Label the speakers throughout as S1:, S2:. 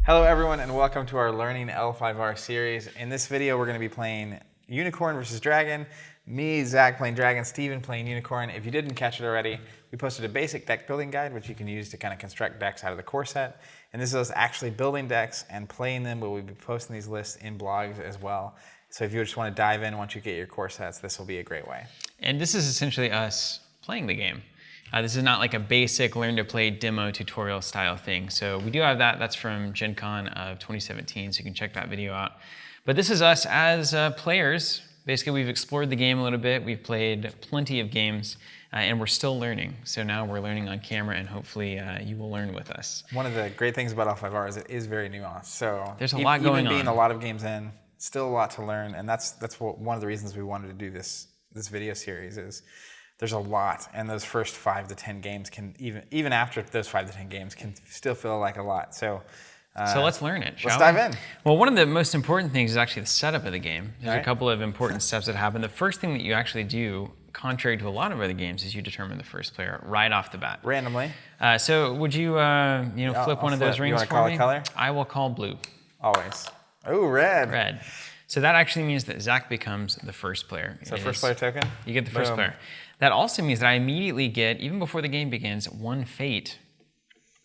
S1: Hello everyone and welcome to our Learning L5R series. In this video we're going to be playing Unicorn versus Dragon. Me, Zach playing Dragon, Steven playing Unicorn. If you didn't catch it already, we posted a basic deck building guide which you can use to kind of construct decks out of the core set. And this is us actually building decks and playing them, but we'll be posting these lists in blogs as well. So if you just want to dive in once you get your core sets, this will be a great way.
S2: And this is essentially us playing the game. This is not like a basic learn to play demo tutorial style thing. So we do have that. That's from Gen Con of 2017, so you can check that video out. But this is us as players. Basically, we've explored the game a little bit. We've played plenty of games, and we're still learning. So now we're learning on camera, and hopefully you will learn with us.
S1: One of the great things about L5R is it is very nuanced. So
S2: there's a lot going on.
S1: Even being a lot of games in, still a lot to learn, and that's one of the reasons we wanted to do this video series is there's a lot, and those first 5 to 10 games can even after those 5 to 10 games can still feel like a lot. So
S2: let's learn it, shall we?
S1: Let's dive in.
S2: Well, one of the most important things is actually the setup of the game. There's
S1: a
S2: couple of important steps that happen. The first thing that you actually do, contrary to a lot of other games, is you determine the first player right off the bat.
S1: Randomly.
S2: So would you, flip one of those rings for me?
S1: You want to call a color?
S2: I will call blue.
S1: Always. Oh, red.
S2: Red. So that actually means that Zach becomes the first player.
S1: So first player token?
S2: You get the first player. That also means that I immediately get, even before the game begins, 1 fate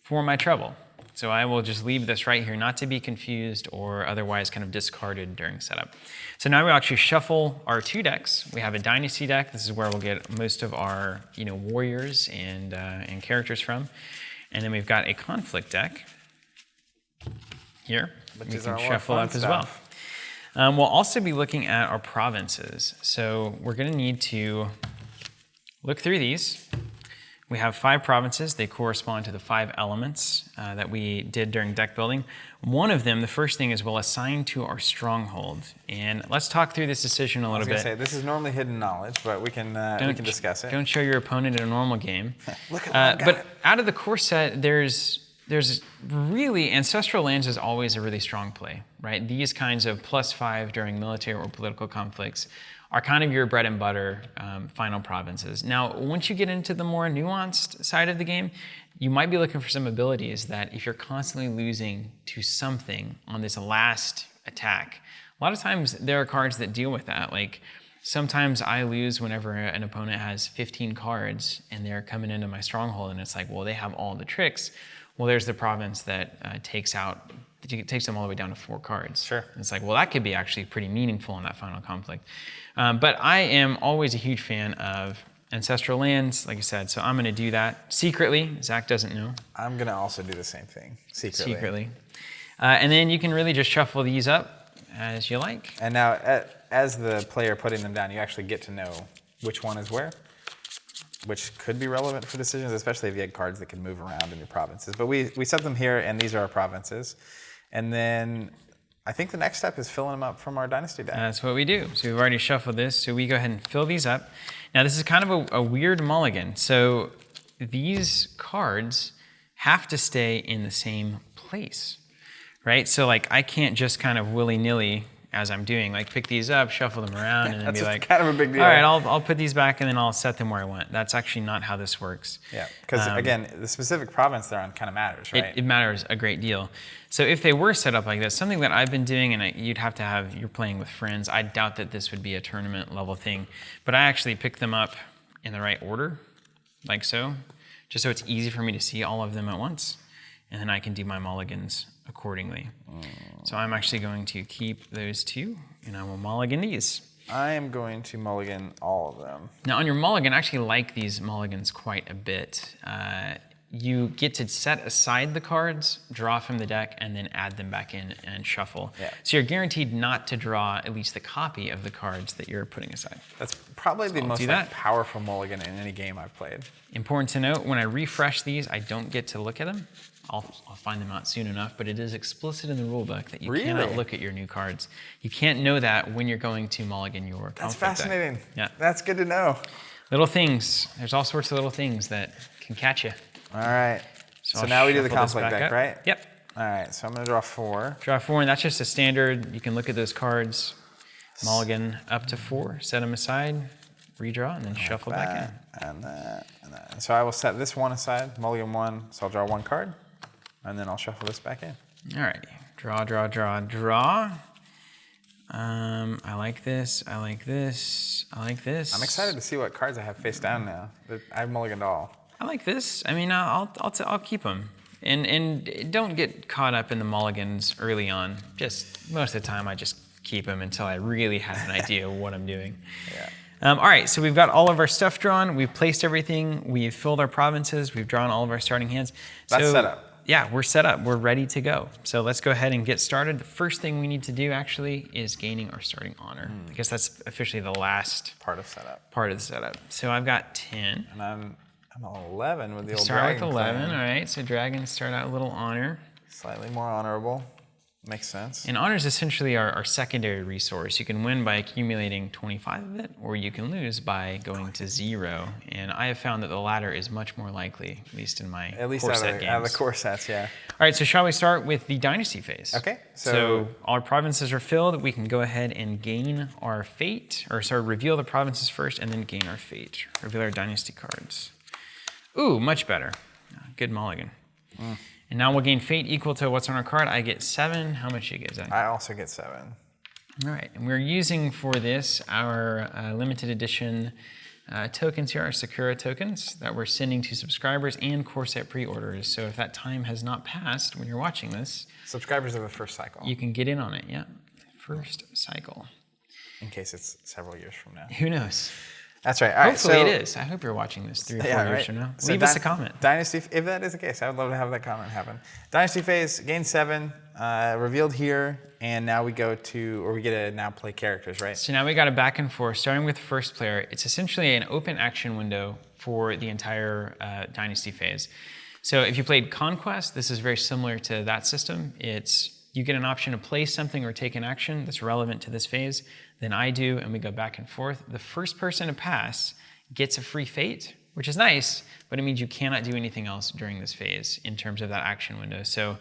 S2: for my trouble. So I will just leave this right here, not to be confused or otherwise kind of discarded during setup. So now we'll actually shuffle our 2 decks. We have a Dynasty deck. This is where we'll get most of our warriors and characters from. And then we've got a Conflict deck here.
S1: Which is
S2: can
S1: our
S2: shuffle up as well. We'll also be looking at our provinces. So we're going to need to look through these. We have 5 provinces. They correspond to the 5 elements that we did during deck building. One of them, the first thing is we'll assign to our stronghold. And let's talk through this decision a little bit.
S1: I was going to say, this is normally hidden knowledge, but we can discuss it.
S2: Don't show your opponent in a normal game.
S1: Look at that.
S2: But out of the core set, there's really, Ancestral Lands is always a really strong play, right? These kinds of +5 during military or political conflicts are kind of your bread and butter final provinces. Now, once you get into the more nuanced side of the game, you might be looking for some abilities that if you're constantly losing to something on this last attack, a lot of times there are cards that deal with that. Like sometimes I lose whenever an opponent has 15 cards and they're coming into my stronghold and it's like, well, they have all the tricks. Well, there's the province that takes them all the way down to 4 cards.
S1: Sure.
S2: And it's like, well, that could be actually pretty meaningful in that final conflict. But I am always a huge fan of Ancestral Lands, like I said, so I'm going to do that secretly. Zach doesn't know.
S1: I'm going to also do the same thing, secretly.
S2: And then you can really just shuffle these up as you like.
S1: And now, as the player putting them down, you actually get to know which one is where, which could be relevant for decisions, especially if you had cards that can move around in your provinces. But we set them here, and these are our provinces. And then I think the next step is filling them up from our Dynasty deck.
S2: That's what we do. So we've already shuffled this, so we go ahead and fill these up. Now this is kind of a weird mulligan. So these cards have to stay in the same place, right? So like I can't just kind of willy-nilly, as I'm doing, like pick these up, shuffle them around, and then be like,
S1: kind of a big deal.
S2: All right, I'll put these back and then I'll set them where I want. That's actually not how this works.
S1: Yeah, because again, the specific province they're on kind of matters, right?
S2: It matters a great deal. So if they were set up like this, something that I've been doing, and you're playing with friends, I doubt that this would be a tournament level thing, but I actually pick them up in the right order, like so, just so it's easy for me to see all of them at once, and then I can do my mulligans accordingly. So I'm actually going to keep those 2, and I will mulligan these.
S1: I am going to mulligan all of them.
S2: Now on your mulligan, I actually like these mulligans quite a bit. You get to set aside the cards, draw from the deck, and then add them back in and shuffle.
S1: Yeah.
S2: So you're guaranteed not to draw at least the copy of the cards that you're putting aside.
S1: That's probably the most powerful mulligan in any game I've played.
S2: Important to note, when I refresh these, I don't get to look at them. I'll find them out soon enough, but it is explicit in the rulebook that you cannot look at your new cards. You can't know that when you're going to mulligan your conflict
S1: That's fascinating.
S2: deck. Yeah.
S1: That's good to know.
S2: Little things. There's all sorts of little things that can catch you.
S1: All right. So now we do the conflict deck, right?
S2: Yep.
S1: All right, so I'm going to draw 4.
S2: Draw 4, and that's just a standard. You can look at those cards, mulligan up to 4, set them aside, redraw, and then shuffle back in.
S1: And that, and that. And so I will set this one aside, mulligan 1, so I'll draw 1 card, and then I'll shuffle this back in.
S2: All right, draw, draw, draw, draw. I like this, I like this, I like this.
S1: I'm excited to see what cards I have face down now. I've mulliganed all.
S2: I like this. I mean, I'll keep them. And don't get caught up in the mulligans early on. Just most of the time, I just keep them until I really have an idea of what I'm doing.
S1: Yeah.
S2: All right, so we've got all of our stuff drawn. We've placed everything. We've filled our provinces. We've drawn all of our starting hands.
S1: That's set up.
S2: Yeah, we're set up. We're ready to go. So let's go ahead and get started. The first thing we need to do actually is gaining our starting honor. I guess that's officially the last
S1: Part of setup.
S2: part of the setup. So I've got 10.
S1: And I'm on 11 with the old
S2: Start
S1: dragon
S2: with 11,
S1: clan.
S2: all right. So dragons start out a little honor.
S1: Slightly more honorable. Makes sense.
S2: And honor is essentially our secondary resource. You can win by accumulating 25 of it, or you can lose by going to 0. And I have found that the latter is much more likely, at least in my core set games.
S1: Out of the core sets, yeah.
S2: All right, so shall we start with the Dynasty Phase?
S1: Okay.
S2: So our provinces are filled. We can go ahead and gain our fate, or sorry, reveal the provinces first and then gain our fate. Reveal our Dynasty cards. Ooh, much better. Good mulligan. And now we'll gain fate equal to what's on our card. I get 7. How much do you get, Zach?
S1: I also get 7.
S2: All right, and we're using for this our limited edition tokens here, our Sakura tokens that we're sending to subscribers and core set pre-orders. So if that time has not passed when you're watching this,
S1: Subscribers of the first cycle.
S2: you can get in on it, yeah. First cycle.
S1: In case it's several years from now.
S2: Who knows?
S1: That's right. All right.
S2: Hopefully
S1: So
S2: it is. I hope you're watching this 3 or 4 years from now.
S1: So
S2: Leave us a comment.
S1: Dynasty, if that is the case, I would love to have that comment happen. Dynasty Phase, gain 7, revealed here, and now we go to, or we get to now play characters, right?
S2: So now we got a back and forth, starting with first player. It's essentially an open action window for the entire Dynasty Phase. So if you played Conquest, this is very similar to that system. You get an option to play something or take an action that's relevant to this phase. Then I do, and we go back and forth. The first person to pass gets a free fate, which is nice, but it means you cannot do anything else during this phase in terms of that action window. So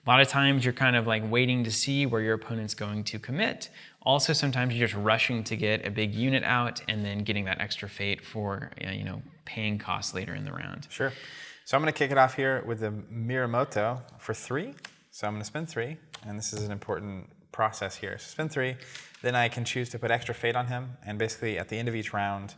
S2: a lot of times you're kind of like waiting to see where your opponent's going to commit. Also, sometimes you're just rushing to get a big unit out and then getting that extra fate for paying costs later in the round.
S1: Sure. So I'm going to kick it off here with the Moto for 3. So I'm going to spend 3, and this is an important process here. So spend 3, then I can choose to put extra fate on him, and basically at the end of each round,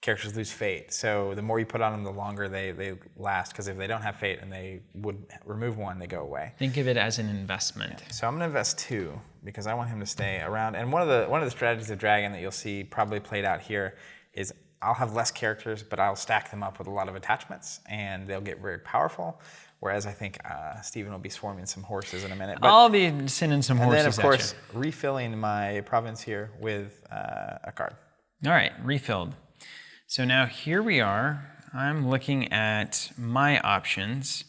S1: characters lose fate. So the more you put on them, the longer they last, because if they don't have fate and they would remove 1, they go away.
S2: Think of it as an investment.
S1: Yeah. So I'm going to invest 2 because I want him to stay around. And one of the strategies of Dragon that you'll see probably played out here is I'll have less characters, but I'll stack them up with a lot of attachments, and they'll get very powerful. Whereas I think Steven will be swarming some horses in a minute. But,
S2: I'll be sending some horses
S1: and then, of course,
S2: at you.
S1: refilling my province here with a card.
S2: All right, refilled. So now here we are. I'm looking at my options.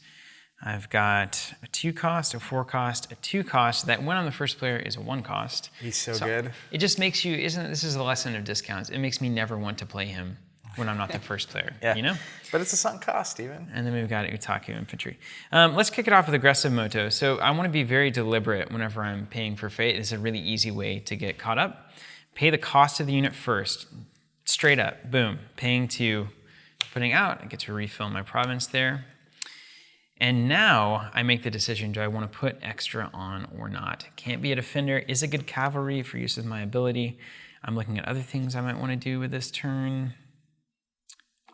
S2: I've got a 2 cost, a 4 cost, a 2 cost. That one on the first player is a 1 cost.
S1: He's so good.
S2: It just makes you, this is the lesson of discounts. It makes me never want to play him when I'm not the first player, you know?
S1: But it's a sunk cost, Steven.
S2: And then we've got Kotaku Infantry. Let's kick it off with aggressive Moto. So I want to be very deliberate whenever I'm paying for fate. It's a really easy way to get caught up. Pay the cost of the unit first. Straight up, boom. Paying to putting out. I get to refill my province there. And now I make the decision, do I want to put extra on or not? Can't be a defender. Is a good cavalry for use of my ability. I'm looking at other things I might want to do with this turn.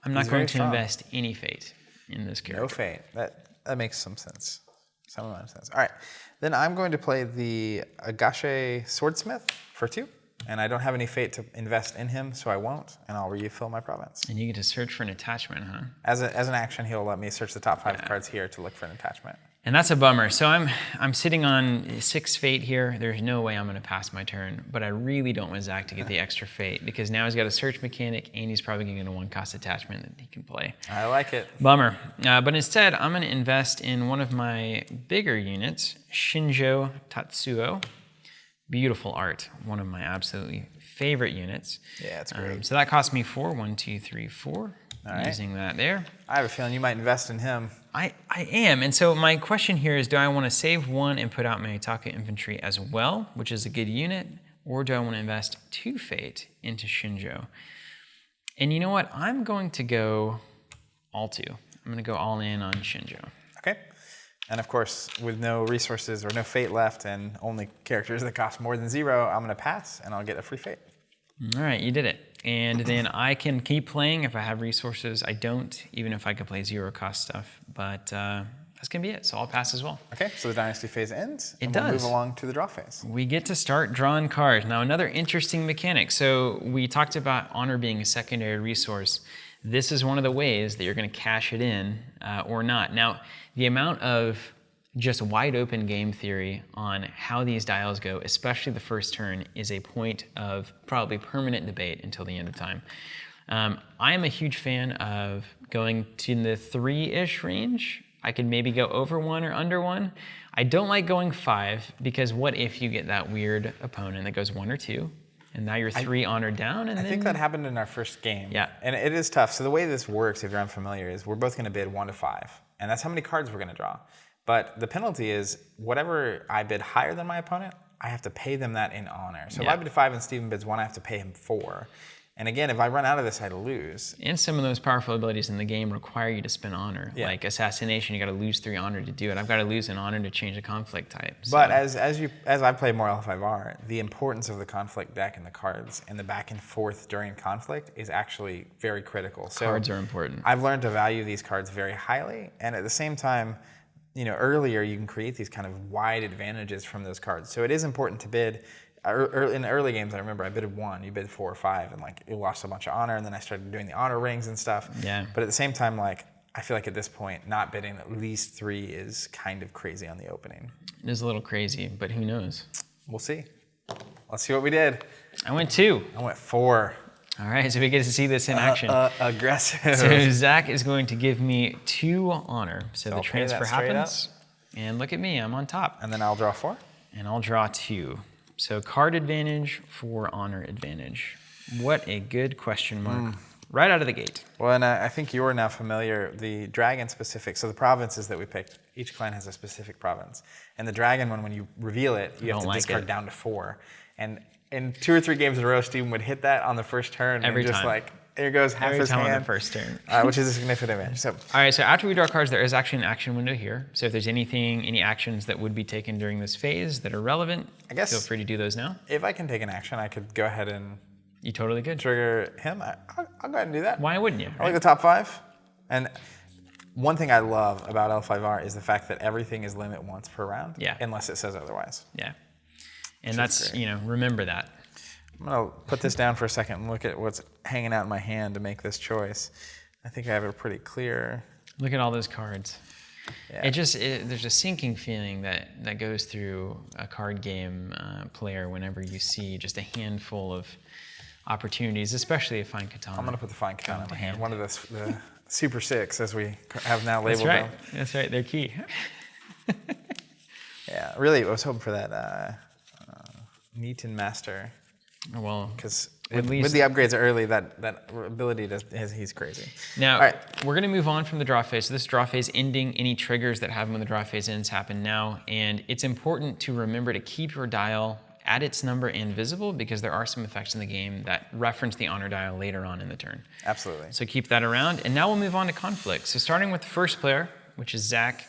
S2: I'm not going to invest any fate in this character.
S1: No fate. That makes some sense. Some amount of sense. All right. Then I'm going to play the Agache Swordsmith for 2. And I don't have any fate to invest in him, so I won't, and I'll refill my province.
S2: And you get to search for an attachment, huh?
S1: As an action, he'll let me search the top 5 cards here to look for an attachment.
S2: And that's a bummer. So I'm sitting on 6 fate here. There's no way I'm going to pass my turn, but I really don't want Zach to get the extra fate because now he's got a search mechanic and he's probably going to get a 1-cost attachment that he can play.
S1: I like it.
S2: Bummer. But instead, I'm going to invest in one of my bigger units, Shinjo Tatsuo. Beautiful art. One of my absolutely favorite units.
S1: Yeah, it's great.
S2: So that cost me 4. 1, 2, 3, 4.
S1: All right.
S2: Using that there.
S1: I have a feeling you might invest in him.
S2: I am. And so my question here is, do I want to save 1 and put out my Kotaku Infantry as well, which is a good unit, or do I want to invest 2 fate into Shinjo? And you know what? I'm going to go all 2. I'm going to go all in on Shinjo.
S1: Okay. And of course, with no resources or no fate left and only characters that cost more than 0, I'm gonna pass and I'll get a free fate.
S2: All right, you did it. And then I can keep playing if I have resources. I don't, even if I could play 0 cost stuff. But that's gonna be it, so I'll pass as well.
S1: Okay, so the Dynasty Phase ends, and
S2: It
S1: we'll
S2: does.
S1: move along to the draw phase.
S2: We get to start drawing cards. Now, another interesting mechanic. So we talked about honor being a secondary resource. This is one of the ways that you're gonna cash it in or not. Now, the amount of just wide open game theory on how these dials go, especially the first turn, is a point of probably permanent debate until the end of time. I am a huge fan of going to the 3-ish range. I could maybe go over 1 or under 1. I don't like going 5 because what if you get that weird opponent that goes 1 or 2, and now you're 3 honored down, and
S1: I
S2: then...
S1: think that happened in our first game.
S2: Yeah.
S1: And it is tough. So the way this works, if you're unfamiliar, is we're both gonna bid 1 to 5. And that's how many cards we're gonna draw. But the penalty is whatever I bid higher than my opponent, I have to pay them that in honor. So if I bid 5 and Steven bids 1, I have to pay him 4. And again, if I run out of this, I lose.
S2: And some of those powerful abilities in the game require you to spend honor.
S1: Yeah.
S2: Like assassination, you got to lose 3 honor to do it. I've got to lose an honor to change a conflict type. So.
S1: But as I play more L5R, the importance of the conflict deck and the cards and the back and forth during conflict is actually very critical. So
S2: cards are important.
S1: I've learned to value these cards very highly, and at the same time, you know, earlier you can create these kind of wide advantages from those cards. So it is important to bid. In the early games, I remember I bid 1, you bid 4 or 5, and like you lost a bunch of honor, and then I started doing the honor rings and stuff.
S2: Yeah.
S1: But at the same time, like I feel like at this point, not bidding at least 3 is kind of crazy on the opening.
S2: It is a little crazy, but who knows?
S1: We'll see. Let's see what we did.
S2: I went 2.
S1: I went 4.
S2: All right, so we get to see this in action.
S1: Aggressive.
S2: So Zach is going to give me 2 honor. So the
S1: I'll pay
S2: transfer
S1: that straight
S2: happens, and look at me, I'm on top.
S1: And then I'll draw 4.
S2: And I'll draw 2. So card advantage for honor advantage. What a good question mark. Right out of the gate.
S1: Well, and I think you're now familiar, the dragon specific, so the provinces that we picked, each clan has a specific province. And the dragon one, when you reveal it, you have to discard down to 4. And in 2 or 3 games in a row, Steven would hit that on the first turn.
S2: Every
S1: and just
S2: time.
S1: Like, here goes half his hand.
S2: On the first turn.
S1: Which is a significant advantage. So,
S2: all right, so after we draw cards, there is actually an action window here. So if there's any actions that would be taken during this phase that are relevant,
S1: I guess
S2: feel free to do those now.
S1: If I can take an action, I could go ahead and
S2: You totally could.
S1: trigger him. I'll go ahead and do that.
S2: Why wouldn't you?
S1: I like the top 5. And one thing I love about L5R is the fact that everything is limit once per round.
S2: Yeah.
S1: Unless it says otherwise.
S2: Yeah. And that's,
S1: great.
S2: Remember that.
S1: I'm gonna put this down for a second and look at what's hanging out in my hand to make this choice. I think I have it pretty clear.
S2: Look at all those cards.
S1: Yeah.
S2: There's a sinking feeling that goes through a card game player whenever you see just a handful of opportunities, especially a fine katana.
S1: I'm gonna put the fine katana in my hand. One of the Super 6, as we have now
S2: That's
S1: labeled
S2: right.
S1: them.
S2: That's right. They're key.
S1: Yeah, really, I was hoping for that Neaton Master.
S2: Well,
S1: Because
S2: at
S1: with
S2: least
S1: the upgrades early, that ability he's crazy.
S2: now
S1: All right.
S2: we're going to move on from the draw phase. So this draw phase ending, any triggers that happen when the draw phase ends happen now, and it's important to remember to keep your dial at its number and visible because there are some effects in the game that reference the honor dial later on in the turn.
S1: Absolutely.
S2: So keep that around, and now we'll move on to conflict. So starting with the first player, which is Zach.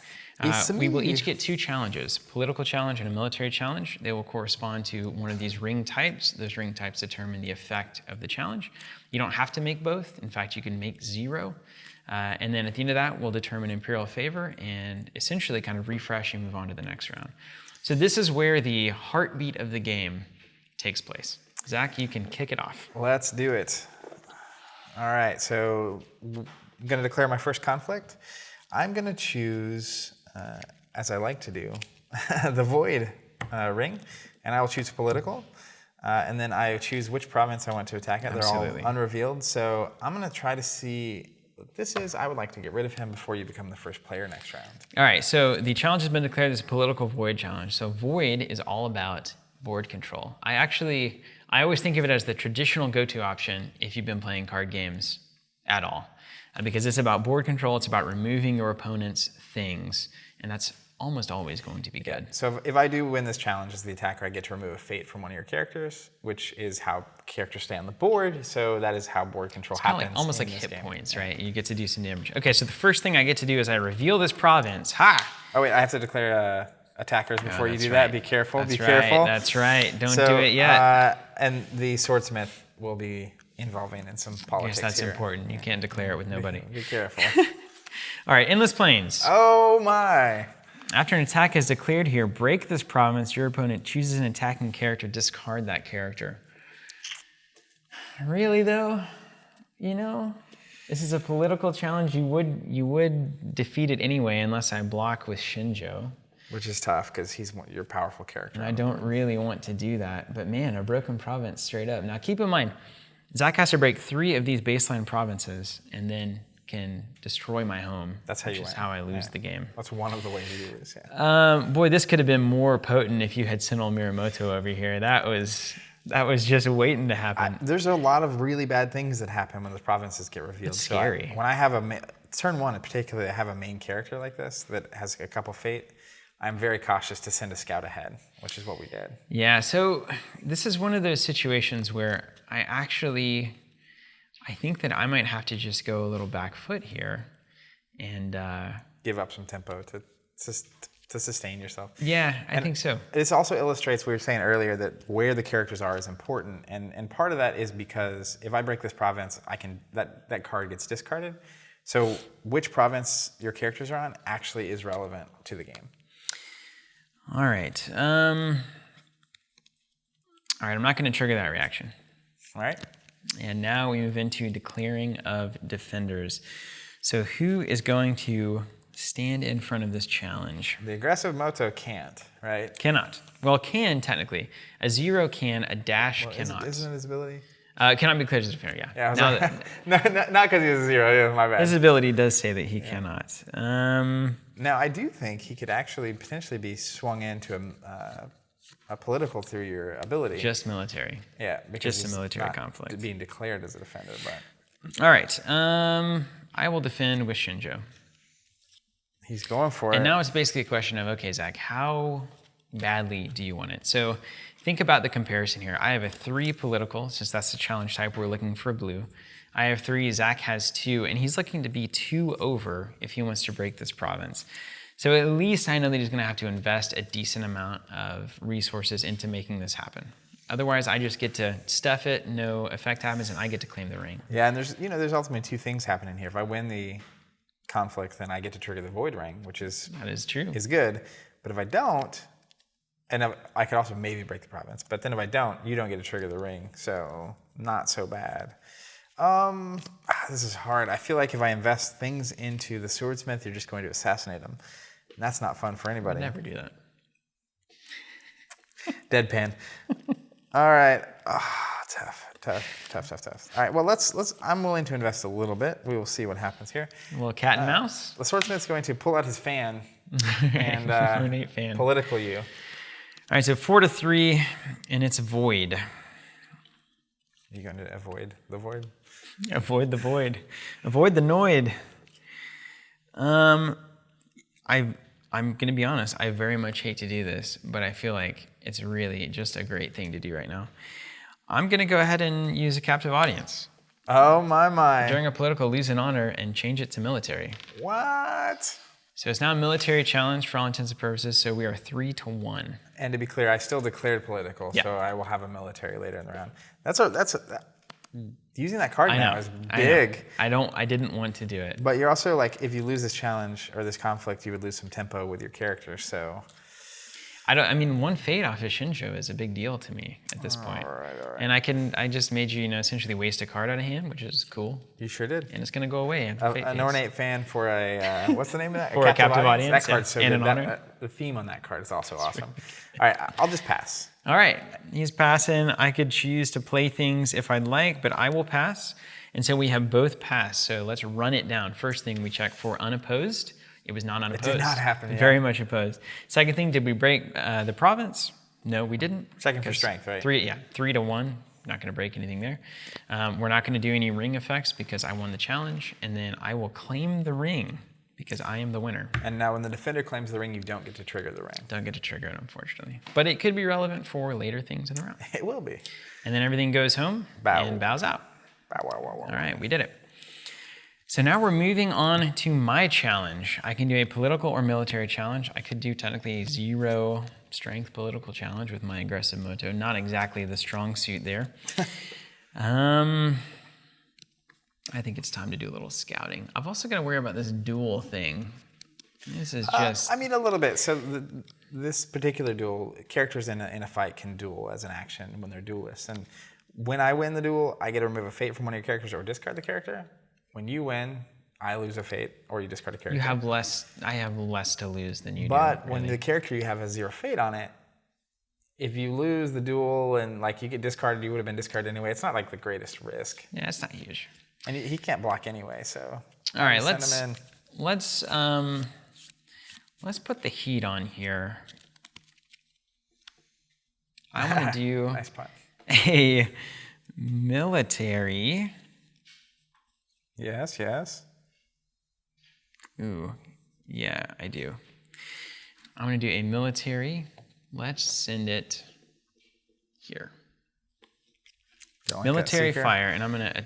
S2: We will each get 2 challenges, political challenge and a military challenge. They will correspond to one of these ring types. Those ring types determine the effect of the challenge. You don't have to make both. In fact, you can make 0. And then at the end of that, we'll determine imperial favor and essentially kind of refresh and move on to the next round. So this is where the heartbeat of the game takes place. Zach, you can kick it off.
S1: Let's do it. All right, so I'm going to declare my first conflict. I'm going to choose, as I like to do, the Void ring, and I will choose political. And then I choose which province I want to attack at.
S2: Absolutely.
S1: They're all unrevealed. So I'm going to try to see what this is. I would like to get rid of him before you become the first player next round.
S2: All right, so the challenge has been declared as a political void challenge. So void is all about board control. I always think of it as the traditional go-to option if you've been playing card games at all. Because it's about board control, it's about removing your opponent's things, and that's almost always going to be good.
S1: So if I do win this challenge as the attacker, I get to remove a fate from one of your characters, which is how characters stay on the board. So that is how board control happens.
S2: Like, almost
S1: in
S2: like
S1: this
S2: hit
S1: game.
S2: points, right? You get to do some damage. Okay, so the first thing I get to do is I reveal this province. Ha!
S1: Oh wait, I have to declare attackers before you do
S2: right.
S1: that. Be careful.
S2: That's
S1: be careful.
S2: That's right. Don't do it yet.
S1: And the swordsmith will be involving in some politics.
S2: Yes, that's
S1: here.
S2: important. You can't declare it with nobody.
S1: Be careful.
S2: All right, Endless Plains.
S1: Oh my.
S2: After an attack is declared here, break this province. Your opponent chooses an attacking character. Discard that character. Really though, you know, this is a political challenge. You would defeat it anyway unless I block with Shinjo.
S1: Which is tough because he's your powerful character.
S2: And I don't really want to do that. But man, a broken province straight up. Now keep in mind, Zach has to break 3 of these baseline provinces and then can destroy my home.
S1: That's how you win.
S2: Which is how I lose the game.
S1: That's one of the ways you lose, yeah.
S2: Boy, this could have been more potent if you had sent Moto over here. That was just waiting to happen.
S1: There's a lot of really bad things that happen when the provinces get revealed.
S2: It's scary.
S1: So when I have turn 1 in particular, I have a main character like this that has a couple fate, I'm very cautious to send a scout ahead, which is what we did.
S2: Yeah, so this is one of those situations where I think that I might have to just go a little back foot here and
S1: give up some tempo to sustain yourself.
S2: Yeah, I think so.
S1: This also illustrates, we were saying earlier, that where the characters are is important. And part of that is because if I break this province, that card gets discarded. So which province your characters are on actually is relevant to the game.
S2: All right. I'm not going to trigger that reaction.
S1: All right.
S2: And now we move into declaring of defenders. So who is going to stand in front of this challenge?
S1: The aggressive Moto can't, right?
S2: Cannot. Well, can technically. A 0 can, a dash cannot.
S1: Isn't it his ability?
S2: Cannot be declared as a defender, yeah.
S1: Yeah, not because he's a 0, yeah, my bad.
S2: His ability does say that he cannot.
S1: Now, I do think he could actually potentially be swung into a political through your ability.
S2: Just military.
S1: Yeah, because
S2: just a
S1: he's
S2: military
S1: not
S2: conflict.
S1: being declared as a defender, but
S2: all right. I will defend with Shinjo.
S1: He's going for it.
S2: And now it's basically a question of, okay, Zach, how badly do you want it? So think about the comparison here. I have a 3 political, since that's the challenge type, we're looking for blue. I have 3, Zach has 2, and he's looking to be 2 over if he wants to break this province. So at least I know that he's going to have to invest a decent amount of resources into making this happen. Otherwise, I just get to stuff it, no effect happens, and I get to claim the ring.
S1: Yeah, and there's ultimately 2 things happening here. If I win the conflict, then I get to trigger the void ring, which is
S2: that is true.
S1: Is good. But if I don't, and I could also maybe break the province, but then if I don't, you don't get to trigger the ring. So not so bad. This is hard. I feel like if I invest things into the swordsmith, you're just going to assassinate him. And that's not fun for anybody.
S2: I'd never do that.
S1: Deadpan. All right. Tough. All right. Well, let's. I'm willing to invest a little bit. We will see what happens here.
S2: A little cat and mouse.
S1: The swordsmith's going to pull out his fan and
S2: ornate fan.
S1: Political you.
S2: All right. So 4 to 3, and it's void.
S1: You're going to avoid the void.
S2: Avoid the void. Avoid the noid. I'm going to be honest, I very much hate to do this, but I feel like it's really just a great thing to do right now. I'm going to go ahead and use a captive audience.
S1: Oh, my.
S2: During a political, lose an honor and change it to military.
S1: What?
S2: So it's now a military challenge for all intents and purposes, so we are 3 to 1.
S1: And to be clear, I still declared political, so I will have a military later in the round. Using that card now is big.
S2: I didn't want to do it.
S1: But you're also like, if you lose this challenge or this conflict, you would lose some tempo with your character. So,
S2: one fade off of Shinjo is a big deal to me at this point.
S1: All right.
S2: And I just made you, essentially waste a card out of hand, which is cool.
S1: You sure did.
S2: And it's going to go away.
S1: An ornate fan for a what's the name of that?
S2: For a captive audience.
S1: That card's so
S2: and
S1: good.
S2: an honor.
S1: The theme on that card is also awesome. All right, I'll just pass.
S2: All right, he's passing. I could choose to play things if I'd like, but I will pass. And so we have both passed. So let's run it down. First thing we check for unopposed. It was not unopposed.
S1: It did not happen yet.
S2: Very much opposed. Second thing, did we break the province? No, we didn't.
S1: Second for strength, right?
S2: 3 to 1. Not going to break anything there. We're not going to do any ring effects because I won the challenge. And then I will claim the ring because I am the winner.
S1: And now when the defender claims the ring, you don't get to trigger the ring.
S2: Don't get to trigger it, unfortunately. But it could be relevant for later things in the round.
S1: It will be.
S2: And then everything goes home and bows out.
S1: Bow.
S2: All right, we did it. So now we're moving on to my challenge. I can do a political or military challenge. I could do technically a 0 strength political challenge with my aggressive Moto. Not exactly the strong suit there. I think it's time to do a little scouting. I've also got to worry about this duel thing. This is just...
S1: I mean, a little bit. So this particular duel, characters in a fight can duel as an action when they're duelists. And when I win the duel, I get to remove a fate from one of your characters or discard the character. When you win, I lose a fate or you discard a character.
S2: You have less. I have less to lose than you do.
S1: But when the character you have has 0 fate on it, if you lose the duel and like you get discarded, you would have been discarded anyway. It's not like the greatest risk.
S2: Yeah, it's not huge.
S1: And he can't block anyway, so.
S2: All right, let's put the heat on here. I want to do
S1: nice pun.
S2: A military.
S1: Yes, yes.
S2: Ooh, yeah, I do. I'm going to do a military. Let's send it here.
S1: Like
S2: military fire, and I'm going to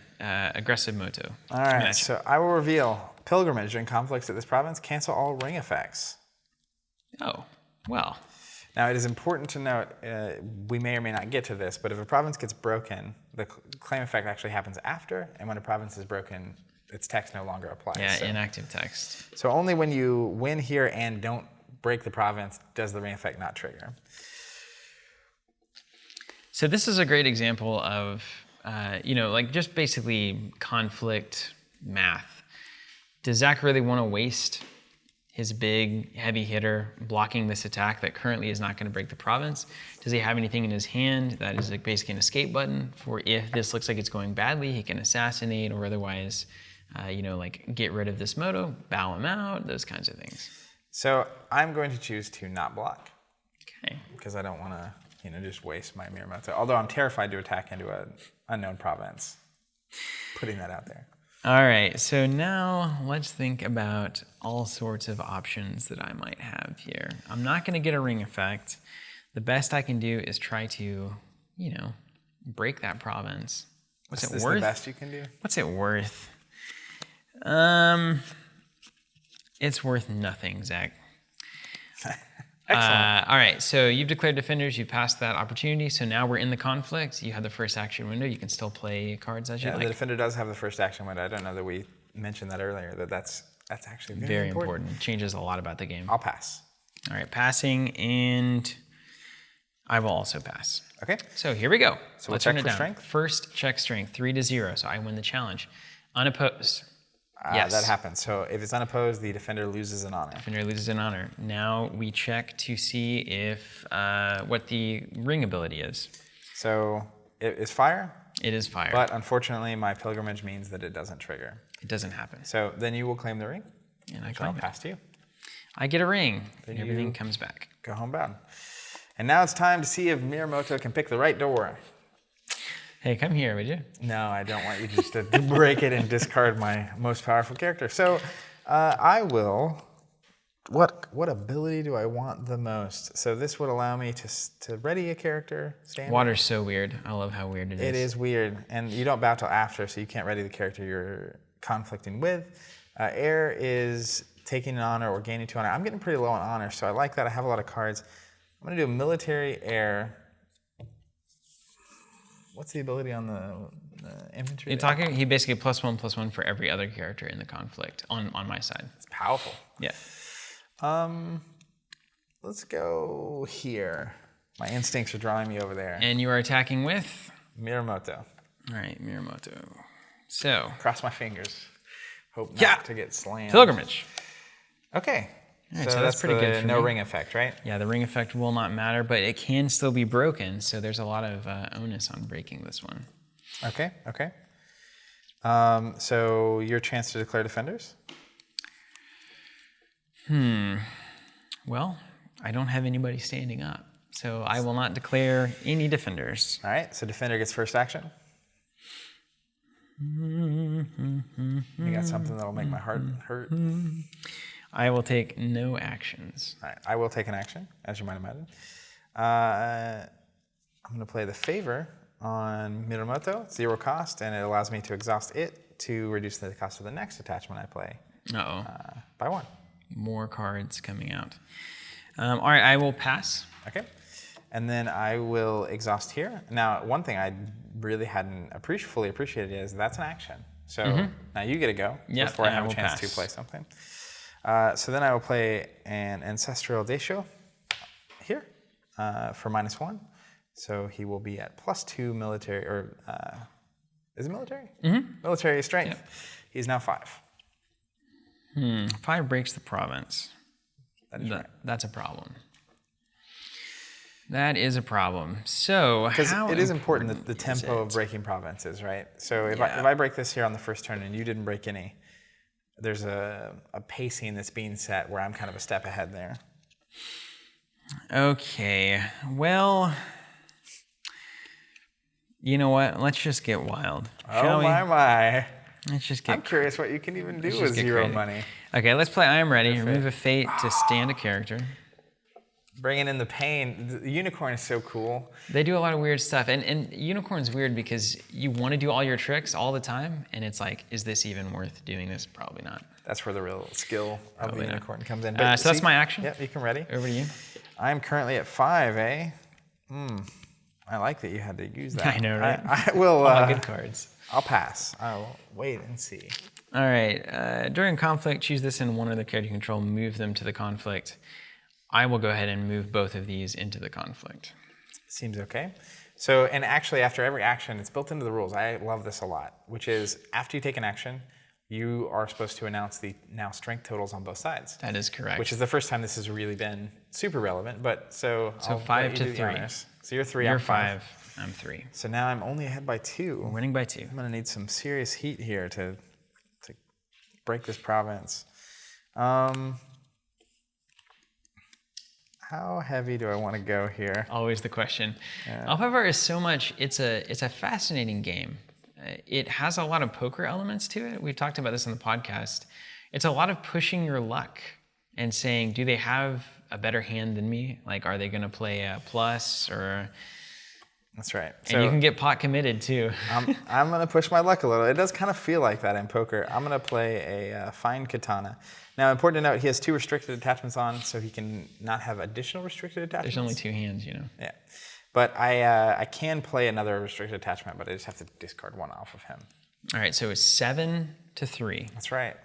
S2: aggressive Moto.
S1: All right, so I will reveal pilgrimage during conflicts at this province. Cancel all ring effects.
S2: Oh, well.
S1: Now, it is important to note, we may or may not get to this, but if a province gets broken, the claim effect actually happens after, and when a province is broken, its text no longer applies.
S2: Yeah, inactive text.
S1: So only when you win here and don't break the province does the ring effect not trigger.
S2: So this is a great example of, like just basically conflict math. Does Zach really want to waste his big heavy hitter blocking this attack that currently is not going to break the province? Does he have anything in his hand that is like basically an escape button for if this looks like it's going badly, he can assassinate or otherwise, like get rid of this Moto, bow him out, those kinds of things.
S1: So I'm going to choose to not block.
S2: Okay.
S1: Because I don't want to, just waste my Miyamoto. Although I'm terrified to attack into an unknown province. Putting that out there.
S2: All right, so now let's think about all sorts of options that I might have here. I'm not going to get a ring effect. The best I can do is try to, break that province. What's it worth?
S1: The best you can do?
S2: What's it worth? It's worth nothing, Zach.
S1: Excellent.
S2: All right, so you've declared defenders. You passed that opportunity. So now we're in the conflict. You have the first action window. You can still play cards as you like.
S1: The defender does have the first action window. I don't know that we mentioned that earlier. That's actually
S2: very important. Changes a lot about the game.
S1: I'll pass.
S2: All right, passing, and I will also pass.
S1: Okay.
S2: So here we go.
S1: So
S2: let's
S1: check
S2: turn it
S1: for
S2: down.
S1: strength.
S2: First check strength, 3-0. So I win the challenge. Unopposed. Yes.
S1: That happens. So if it's unopposed, the defender loses an honor.
S2: Defender loses an honor. Now we check to see if what the ring ability is.
S1: So it is fire?
S2: It is fire.
S1: But unfortunately, my pilgrimage means that it doesn't trigger.
S2: It doesn't happen.
S1: So then you will claim the ring.
S2: And I
S1: I'll pass to you.
S2: I get a ring. And everything comes back.
S1: Go homebound. And now it's time to see if Miyamoto can pick the right door.
S2: Hey, come here, would you?
S1: No, I don't want you just to break it and discard my most powerful character. So I will. What ability do I want the most? So this would allow me to ready a character. Standard.
S2: Water's so weird. I love how weird it is.
S1: It is weird, and you don't bow till after, so you can't ready the character you're conflicting with. Air is taking an honor or gaining 2 honor. I'm getting pretty low on honor, so I like that. I have a lot of cards. I'm going to do a military air. What's the ability on the infantry?
S2: You're talking, he basically +1/+1 for every other character in the conflict on my side.
S1: It's powerful.
S2: Yeah.
S1: Let's go here. My instincts are drawing me over there.
S2: And you are attacking with?
S1: Miyamoto.
S2: All right, Miyamoto. So.
S1: Cross my fingers. Hope not to get slammed.
S2: Pilgrimage.
S1: Okay.
S2: All right, so that's pretty good for
S1: no
S2: me.
S1: ring effect, right?
S2: Yeah, the ring effect will not matter, but it can still be broken, so there's a lot of onus on breaking this one.
S1: Okay, okay. So your chance to declare defenders?
S2: Well, I don't have anybody standing up, so I will not declare any defenders.
S1: All right, so defender gets first action. You got something that'll make my heart hurt?
S2: I will take no actions.
S1: All right, I will take an action, as you might imagine. I'm going to play the favor on Miyamoto, 0 cost, and it allows me to exhaust it to reduce the cost of the next attachment I play by 1.
S2: More cards coming out. All right, I will pass.
S1: Okay. And then I will exhaust here. Now, one thing I really hadn't fully appreciated is that's an action. So now you get to go before I have a chance to play something. So then I will play an Ancestral Deisho here for -1. So he will be at +2 military, or is it military? Military strength. Yep. He's now 5.
S2: 5 breaks the province.
S1: That is right.
S2: That's a problem. That is a problem. So
S1: because it is important that the tempo of breaking provinces, right? So if I break this here on the first turn and you didn't break any, there's a pacing that's being set where I'm kind of a step ahead there.
S2: Okay. Well, you know what? Let's just get wild. Shall we?
S1: My.
S2: Let's just get.
S1: I'm curious what you can even do with 0 money.
S2: Okay, let's play I Am Ready. Remove a fate to stand a character.
S1: Bringing in the pain. The unicorn is so cool.
S2: They do a lot of weird stuff. And unicorn's weird because you want to do all your tricks all the time. And it's like, is this even worth doing this? Probably not.
S1: That's where the real skill of the unicorn comes in.
S2: But so that's my action?
S1: Yep, you can ready.
S2: Over to you.
S1: I'm currently at 5, eh? I like that you had to use that.
S2: I know, right?
S1: I will.
S2: Good cards.
S1: I'll pass. I'll wait and see.
S2: All right. During conflict, choose this and one other character you control. Move them to the conflict. I will go ahead and move both of these into the conflict.
S1: Seems okay. So, and actually, after every action, it's built into the rules. I love this a lot, which is after you take an action, you are supposed to announce the now strength totals on both sides.
S2: That is correct.
S1: Which is the first time this has really been super relevant. But so I'll
S2: 5 to 3.
S1: So you're 3.
S2: You're
S1: I'm
S2: 5. I'm 3.
S1: So now I'm only ahead by 2.
S2: We're winning by 2.
S1: I'm gonna need some serious heat here to break this province. How heavy do I want to go here?
S2: Always the question. L5R is so much. It's a fascinating game. It has a lot of poker elements to it. We've talked about this in the podcast. It's a lot of pushing your luck and saying, do they have a better hand than me? Like, are they going to play a plus or?
S1: That's right.
S2: And you can get pot committed too.
S1: I'm going to push my luck a little. It does kind of feel like that in poker. I'm going to play a fine katana. Now, important to note, he has 2 restricted attachments on, so he can not have additional restricted attachments.
S2: There's only 2 hands, you know.
S1: Yeah. But I can play another restricted attachment, but I just have to discard 1 off of him.
S2: All right, so it's 7 to 3.
S1: That's right.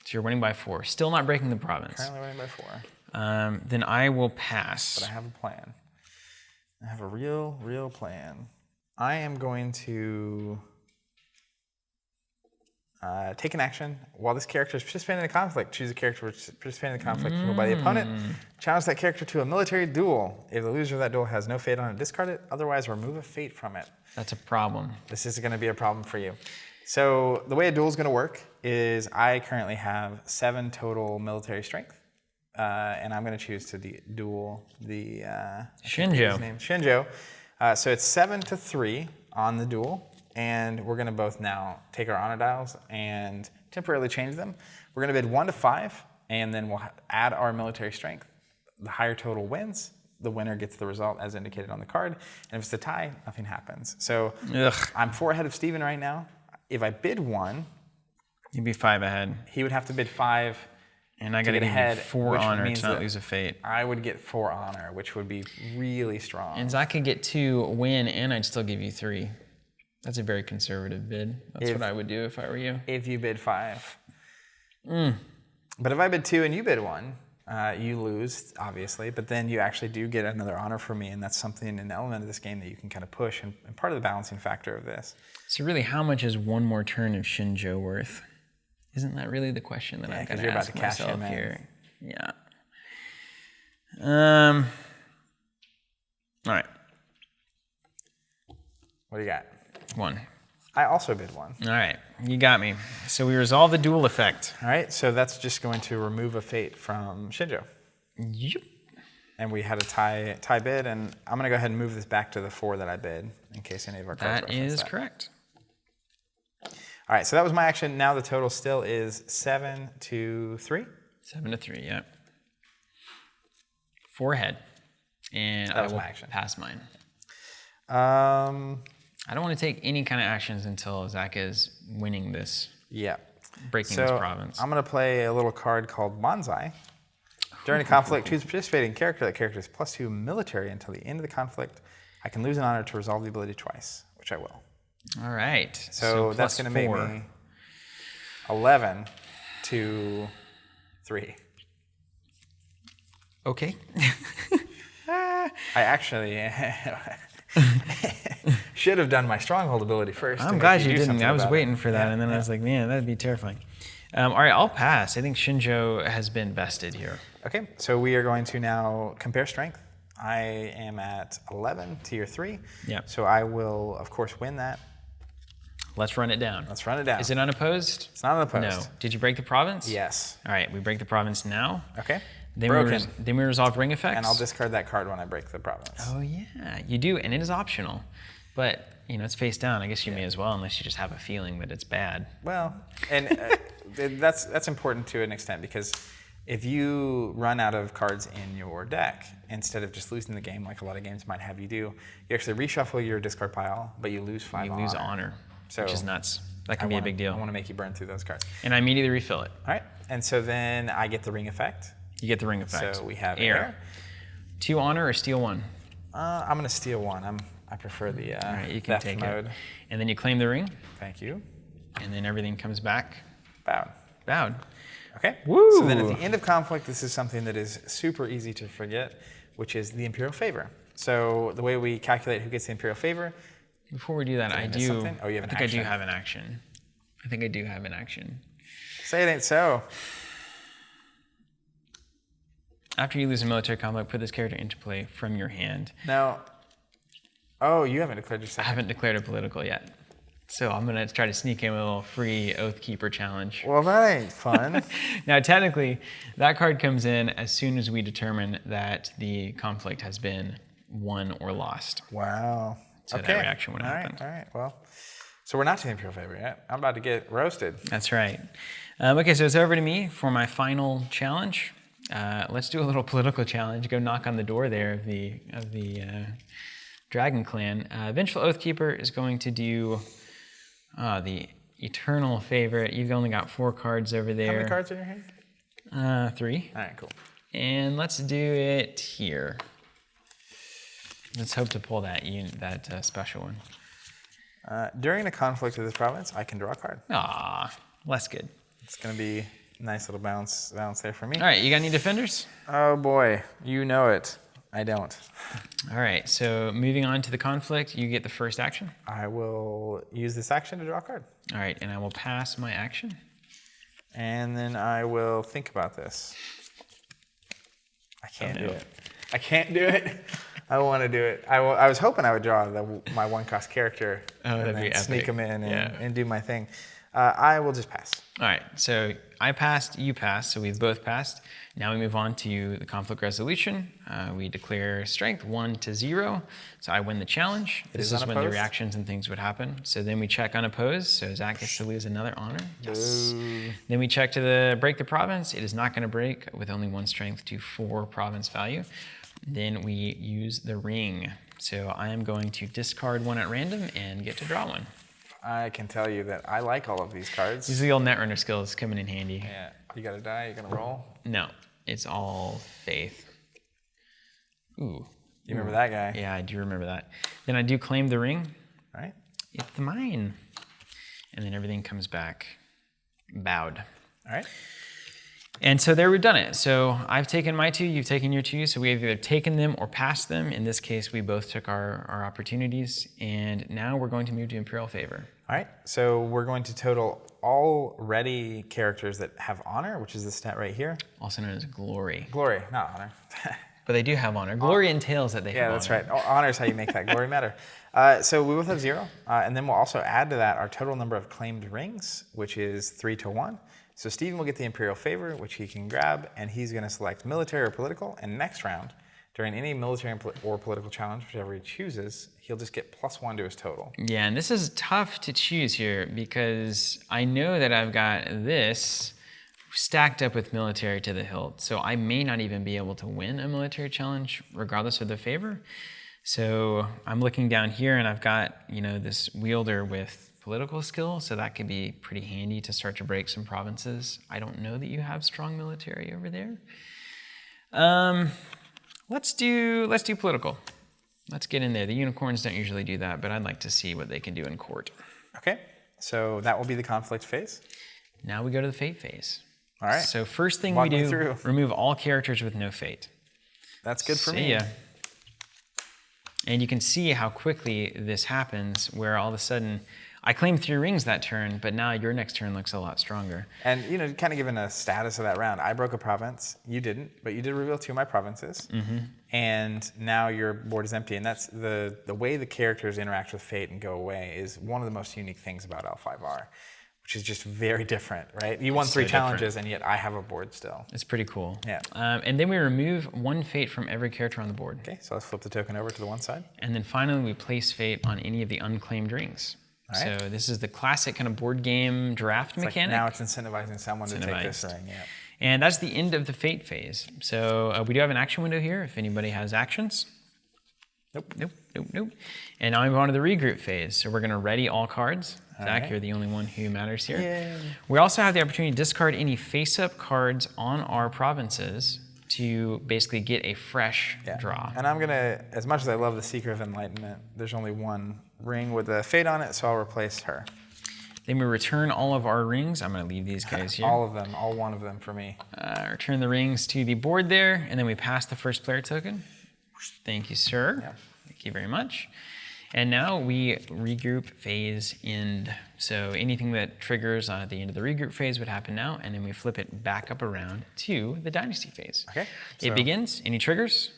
S2: So you're winning by 4. Still not breaking the province.
S1: Currently winning by 4.
S2: Then I will pass.
S1: But I have a plan. I have a real plan. I am going to take an action while this character is participating in a conflict. Choose a character which is participating in the conflict ruled by the opponent. Challenge that character to a military duel. If the loser of that duel has no fate on it, discard it. Otherwise, remove a fate from it.
S2: That's a problem.
S1: This is going to be a problem for you. So the way a duel is going to work is I currently have 7 total military strength. And I'm going to choose to duel the
S2: Shinjo.
S1: Shinjo. So it's 7 to 3 on the duel. And we're going to both now take our honor dials and temporarily change them. We're going to bid 1 to 5, and then we'll add our military strength. The higher total wins. The winner gets the result as indicated on the card. And if it's a tie, nothing happens. So I'm 4 ahead of Steven right now. If I bid 1,
S2: you'd be 5 ahead.
S1: He would have to bid 5.
S2: And I got to get ahead 4 honor to not lose a fate.
S1: I would get 4 honor, which would be really strong.
S2: And Zach could get 2 win, and I'd still give you 3. That's a very conservative bid. That's what I would do if I were you.
S1: If you bid 5. But if I bid 2 and you bid 1, you lose, obviously. But then you actually do get another honor from me, and that's something, an element of this game that you can kind of push, and part of the balancing factor of this.
S2: So really, how much is 1 more turn of Shinjo worth? Isn't that really the question that I've got to ask myself here? Yeah. All right.
S1: What do you got?
S2: 1.
S1: I also bid 1.
S2: All right, you got me. So we resolve the duel effect.
S1: All right, so that's just going to remove a fate from Shinjo.
S2: Yep.
S1: And we had a tie bid, and I'm going to go ahead and move this back to the 4 that I bid, in case any of our cards reference that.
S2: That is correct.
S1: All right, so that was my action. Now the total still is 7 to 3.
S2: 7 to 3, yep. 4 ahead. And
S1: that was my action.
S2: Pass mine. I don't want to take any kind of actions until Zach is winning this,
S1: Yeah.
S2: breaking this province.
S1: I'm going to play a little card called Bonsai. During a conflict, choose a participating character. That character is +2 military until the end of the conflict. I can lose an honor to resolve the ability twice, which I will.
S2: All right.
S1: So that's going to make me 11 to 3.
S2: Okay.
S1: I actually should have done my stronghold ability first.
S2: I'm glad you didn't. I was waiting for that, and then I was like, man, that'd be terrifying. All right, I'll pass. I think Shinjo has been bested here.
S1: Okay, so we are going to now compare strength. I am at 11 to your 3.
S2: Yep.
S1: So I will, of course, win that.
S2: Let's run it down.
S1: Let's run it down.
S2: Is it unopposed?
S1: It's not unopposed.
S2: No. Did you break the province?
S1: Yes.
S2: All right, we break the province now.
S1: Okay.
S2: Then
S1: Broken.
S2: we resolve ring effects.
S1: And I'll discard that card when I break the province.
S2: Oh yeah, you do, and it is optional. But it's face down. I guess you may as well, unless you just have a feeling that it's bad.
S1: Well, and that's important to an extent, because if you run out of cards in your deck, instead of just losing the game like a lot of games might have you do, you actually reshuffle your discard pile, but you lose 5
S2: You lose honor, which is nuts. That can be a big deal.
S1: I want to make you burn through those cards.
S2: And I immediately refill it.
S1: All right, and so then I get the ring effect.
S2: You get the ring effect.
S1: So we have
S2: air. 2 honor or steal 1?
S1: I'm going to steal 1. I prefer the
S2: All right, you can
S1: theft
S2: take
S1: mode.
S2: it. And then you claim the ring.
S1: Thank you.
S2: And then everything comes back.
S1: Bowed.
S2: Bowed.
S1: Okay.
S2: Woo!
S1: So then at the end of conflict, this is something that is super easy to forget, which is the Imperial Favor. So the way we calculate who gets the Imperial Favor.
S2: Before we do that, I do.
S1: Something? Oh, you have an action.
S2: I think I do have an action. I think I do have an action.
S1: Say it ain't so.
S2: After you lose a military conflict, put this character into play from your hand.
S1: Now, oh, you haven't declared your second.
S2: I haven't declared a political yet. So I'm going to try to sneak in with a little free Oathkeeper challenge.
S1: Well, that ain't fun.
S2: Now, technically, that card comes in as soon as we determine that the conflict has been won or lost.
S1: Wow.
S2: So that reaction would happen.
S1: All right. Well, so we're not to the Imperial Favor yet. I'm about to get roasted.
S2: That's right. Okay, so it's over to me for my final challenge. Let's do a little political challenge. Go knock on the door there of the Dragon Clan. Vengeful Oathkeeper is going to do the eternal favorite. You've only got 4 cards over there.
S1: How many cards in your hand?
S2: 3.
S1: All right, cool.
S2: And let's do it here. Let's hope to pull that special one.
S1: During a conflict of this province, I can draw a card.
S2: Ah, less good.
S1: It's going to be a nice little bounce there for me.
S2: All right, you got any defenders?
S1: Oh boy, you know it. I don't.
S2: All right, so moving on to the conflict, you get the first action.
S1: I will use this action to draw a card.
S2: All right, and I will pass my action.
S1: And then I will think about this. I can't do it. I can't do it. I want to do it. I was hoping I would draw my 1-cost character and then sneak them in and do my thing. I will just pass.
S2: All right, so I passed, you passed, so we've both passed. Now we move on to the conflict resolution. We declare strength 1 to 0, so I win the challenge. This is when the reactions and things would happen. So then we check unopposed, so Zach gets to lose another honor. Yes. Then we check to break the province. It is not going to break with only 1 strength to 4 province value. Then we use the ring. So I am going to discard 1 at random and get to draw 1.
S1: I can tell you that I like all of these cards.
S2: These are the old Netrunner skills coming in handy.
S1: Yeah, you gotta die, you gotta roll.
S2: No, it's all faith. Ooh.
S1: You remember that guy?
S2: Yeah, I do remember that. Then I do claim the ring.
S1: All right.
S2: It's mine. And then everything comes back bowed.
S1: All right.
S2: And so there we've done it. So I've taken my 2, you've taken your 2. So we've either taken them or passed them. In this case, we both took our opportunities. And now we're going to move to Imperial Favor.
S1: All right. So we're going to total all ready characters that have honor, which is the stat right here.
S2: Also known as glory.
S1: Glory, not honor.
S2: But they do have honor. Glory entails that they have honor.
S1: Yeah, that's right. Honor is how you make that glory matter. So we both have 0. And then we'll also add to that our total number of claimed rings, which is 3 to 1. So Steven will get the Imperial Favor, which he can grab, and he's going to select military or political. And next round, during any military or political challenge, whichever he chooses, he'll just get +1 to his total.
S2: Yeah, and this is tough to choose here because I know that I've got this stacked up with military to the hilt. So I may not even be able to win a military challenge regardless of the favor. So I'm looking down here, and I've got, this wielder with political skill, so that could be pretty handy to start to break some provinces. I don't know that you have strong military over there. Let's do political. Let's get in there. The unicorns don't usually do that, but I'd like to see what they can do in court.
S1: Okay, so that will be the conflict phase.
S2: Now we go to the fate phase.
S1: All right.
S2: So first thing
S1: Walk
S2: we
S1: me
S2: do,
S1: through.
S2: remove all characters with no fate.
S1: That's good for
S2: See
S1: me.
S2: ya. And you can see how quickly this happens, where all of a sudden, I claimed 3 rings that turn, but now your next turn looks a lot stronger.
S1: And, kind of given a status of that round, I broke a province. You didn't, but you did reveal 2 of my provinces. And now your board is empty. And that's the way the characters interact with fate and go away is one of the most unique things about L5R, which is just very different, right? You won 3 challenges, and yet I have a board still.
S2: It's pretty cool.
S1: Yeah.
S2: And then we remove 1 fate from every character on the board.
S1: Okay, so let's flip the token over to the one side.
S2: And then finally, we place fate on any of the unclaimed rings.
S1: All right.
S2: So this is the classic kind of board game draft mechanic.
S1: Now it's incentivizing someone to take this ring. Yeah.
S2: And that's the end of the fate phase. So we do have an action window here if anybody has actions.
S1: Nope.
S2: And now we move on to the regroup phase. So we're going to ready all cards. Zach,
S1: right.
S2: you're the only one who matters here.
S1: Yay.
S2: We also have the opportunity to discard any face-up cards on our provinces to basically get a fresh draw.
S1: And I'm going to, as much as I love the Seeker of Enlightenment, there's only 1 ring with a fate on it, so I'll replace her.
S2: Then we return all of our rings. I'm going to leave these guys here.
S1: All of them, all 1 of them for me.
S2: Return the rings to the board there, and then we pass the first player token. Thank you, sir.
S1: Yeah.
S2: Thank you very much. And now we regroup phase end. So anything that triggers at the end of the regroup phase would happen now, and then we flip it back up around to the Dynasty phase.
S1: Okay.
S2: It begins. Any triggers?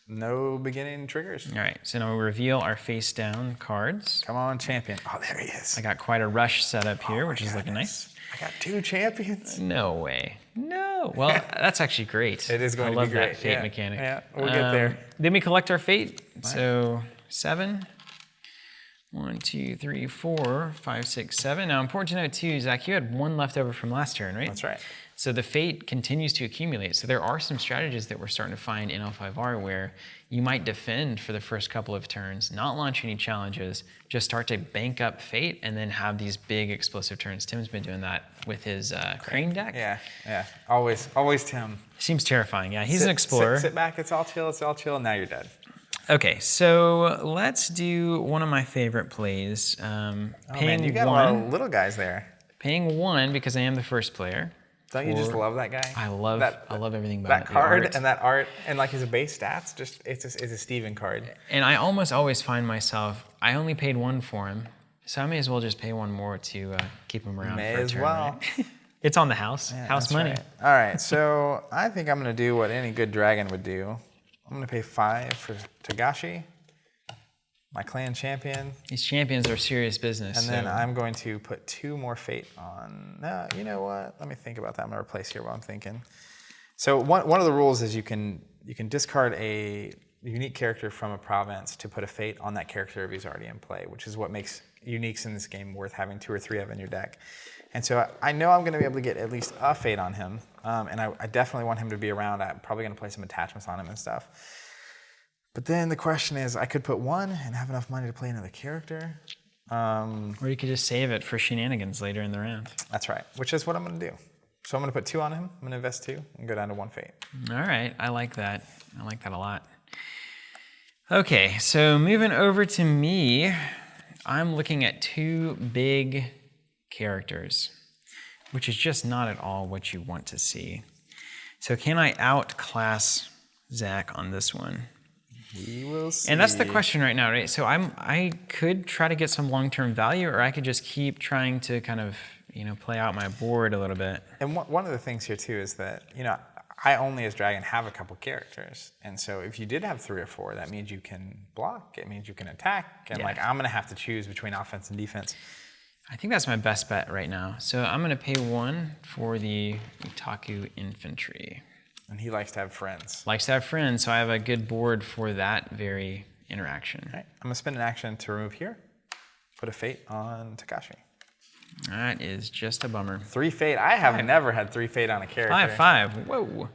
S1: No beginning triggers.
S2: All right, so now we reveal our face down cards.
S1: Come on, champion. Oh, there he is.
S2: I got quite a rush set up here, which is looking nice.
S1: I got 2 champions.
S2: No way. No. Well, that's actually great.
S1: It is going
S2: I
S1: to be
S2: love
S1: great.
S2: that fate mechanic.
S1: Yeah, we'll get there.
S2: Then we collect our fate. So 7. 1, 2, 3, 4, 5, 6, 7. Now, important to note too, Zach, you had 1 left over from last turn, right?
S1: That's right.
S2: So the fate continues to accumulate. So there are some strategies that we're starting to find in L5R where you might defend for the first couple of turns, not launch any challenges, just start to bank up fate, and then have these big explosive turns. Tim's been doing that with his Crane deck.
S1: Yeah. Always Tim.
S2: Seems terrifying. Yeah, he's an explorer.
S1: Sit back. It's all chill. And now you're dead.
S2: Okay, so let's do one of my favorite plays.
S1: Man, you got a lot of little guys there.
S2: Paying 1 because I am the first player.
S1: Don't you just love that guy?
S2: I love everything about
S1: that
S2: it.
S1: card and that art and like his base stats. It's a Steven card.
S2: And I almost always find myself, I only paid 1 for him, so I may as well just pay 1 more to keep him around for a turn. Right? It's on the house.
S1: Yeah,
S2: house money.
S1: Right. All right, so I think I'm going to do what any good dragon would do. I'm going to pay 5 for Takashi, my clan champion.
S2: These champions are serious business.
S1: And then I'm going to put 2 more fate on. No, you know what? Let me think about that. I'm going to replace here while I'm thinking. So one of the rules is you can discard a unique character from a province to put a fate on that character if he's already in play, which is what makes uniques in this game worth having 2 or 3 of in your deck. And so I know I'm going to be able to get at least a fate on him, and I definitely want him to be around. I'm probably going to play some attachments on him and stuff. But then the question is, I could put 1 and have enough money to play another character.
S2: Or you could just save it for shenanigans later in the round.
S1: That's right, which is what I'm going to do. So I'm going to put 2 on him. I'm going to invest 2 and go down to 1 fate.
S2: All right, I like that. I like that a lot. Okay, so moving over to me, I'm looking at 2 big characters, which is just not at all what you want to see. So can I outclass Zach on this one?
S1: We will see.
S2: And that's the question right now, right? So I could try to get some long-term value, or I could just keep trying to kind of, play out my board a little bit.
S1: And one of the things here too is that, I only as Dragon have a couple characters. And so if you did have 3 or 4, that means you can block, it means you can attack. And I'm gonna have to choose between offense and defense.
S2: I think that's my best bet right now. So I'm gonna pay 1 for the Kotaku Infantry.
S1: And he likes to have friends.
S2: Likes to have friends, so I have a good board for that very interaction.
S1: All right. I'm gonna spend an action to remove here, put a fate on Takashi.
S2: That is just a bummer.
S1: 3 fate, I have never had 3 fate on a character.
S2: 5/5, whoa.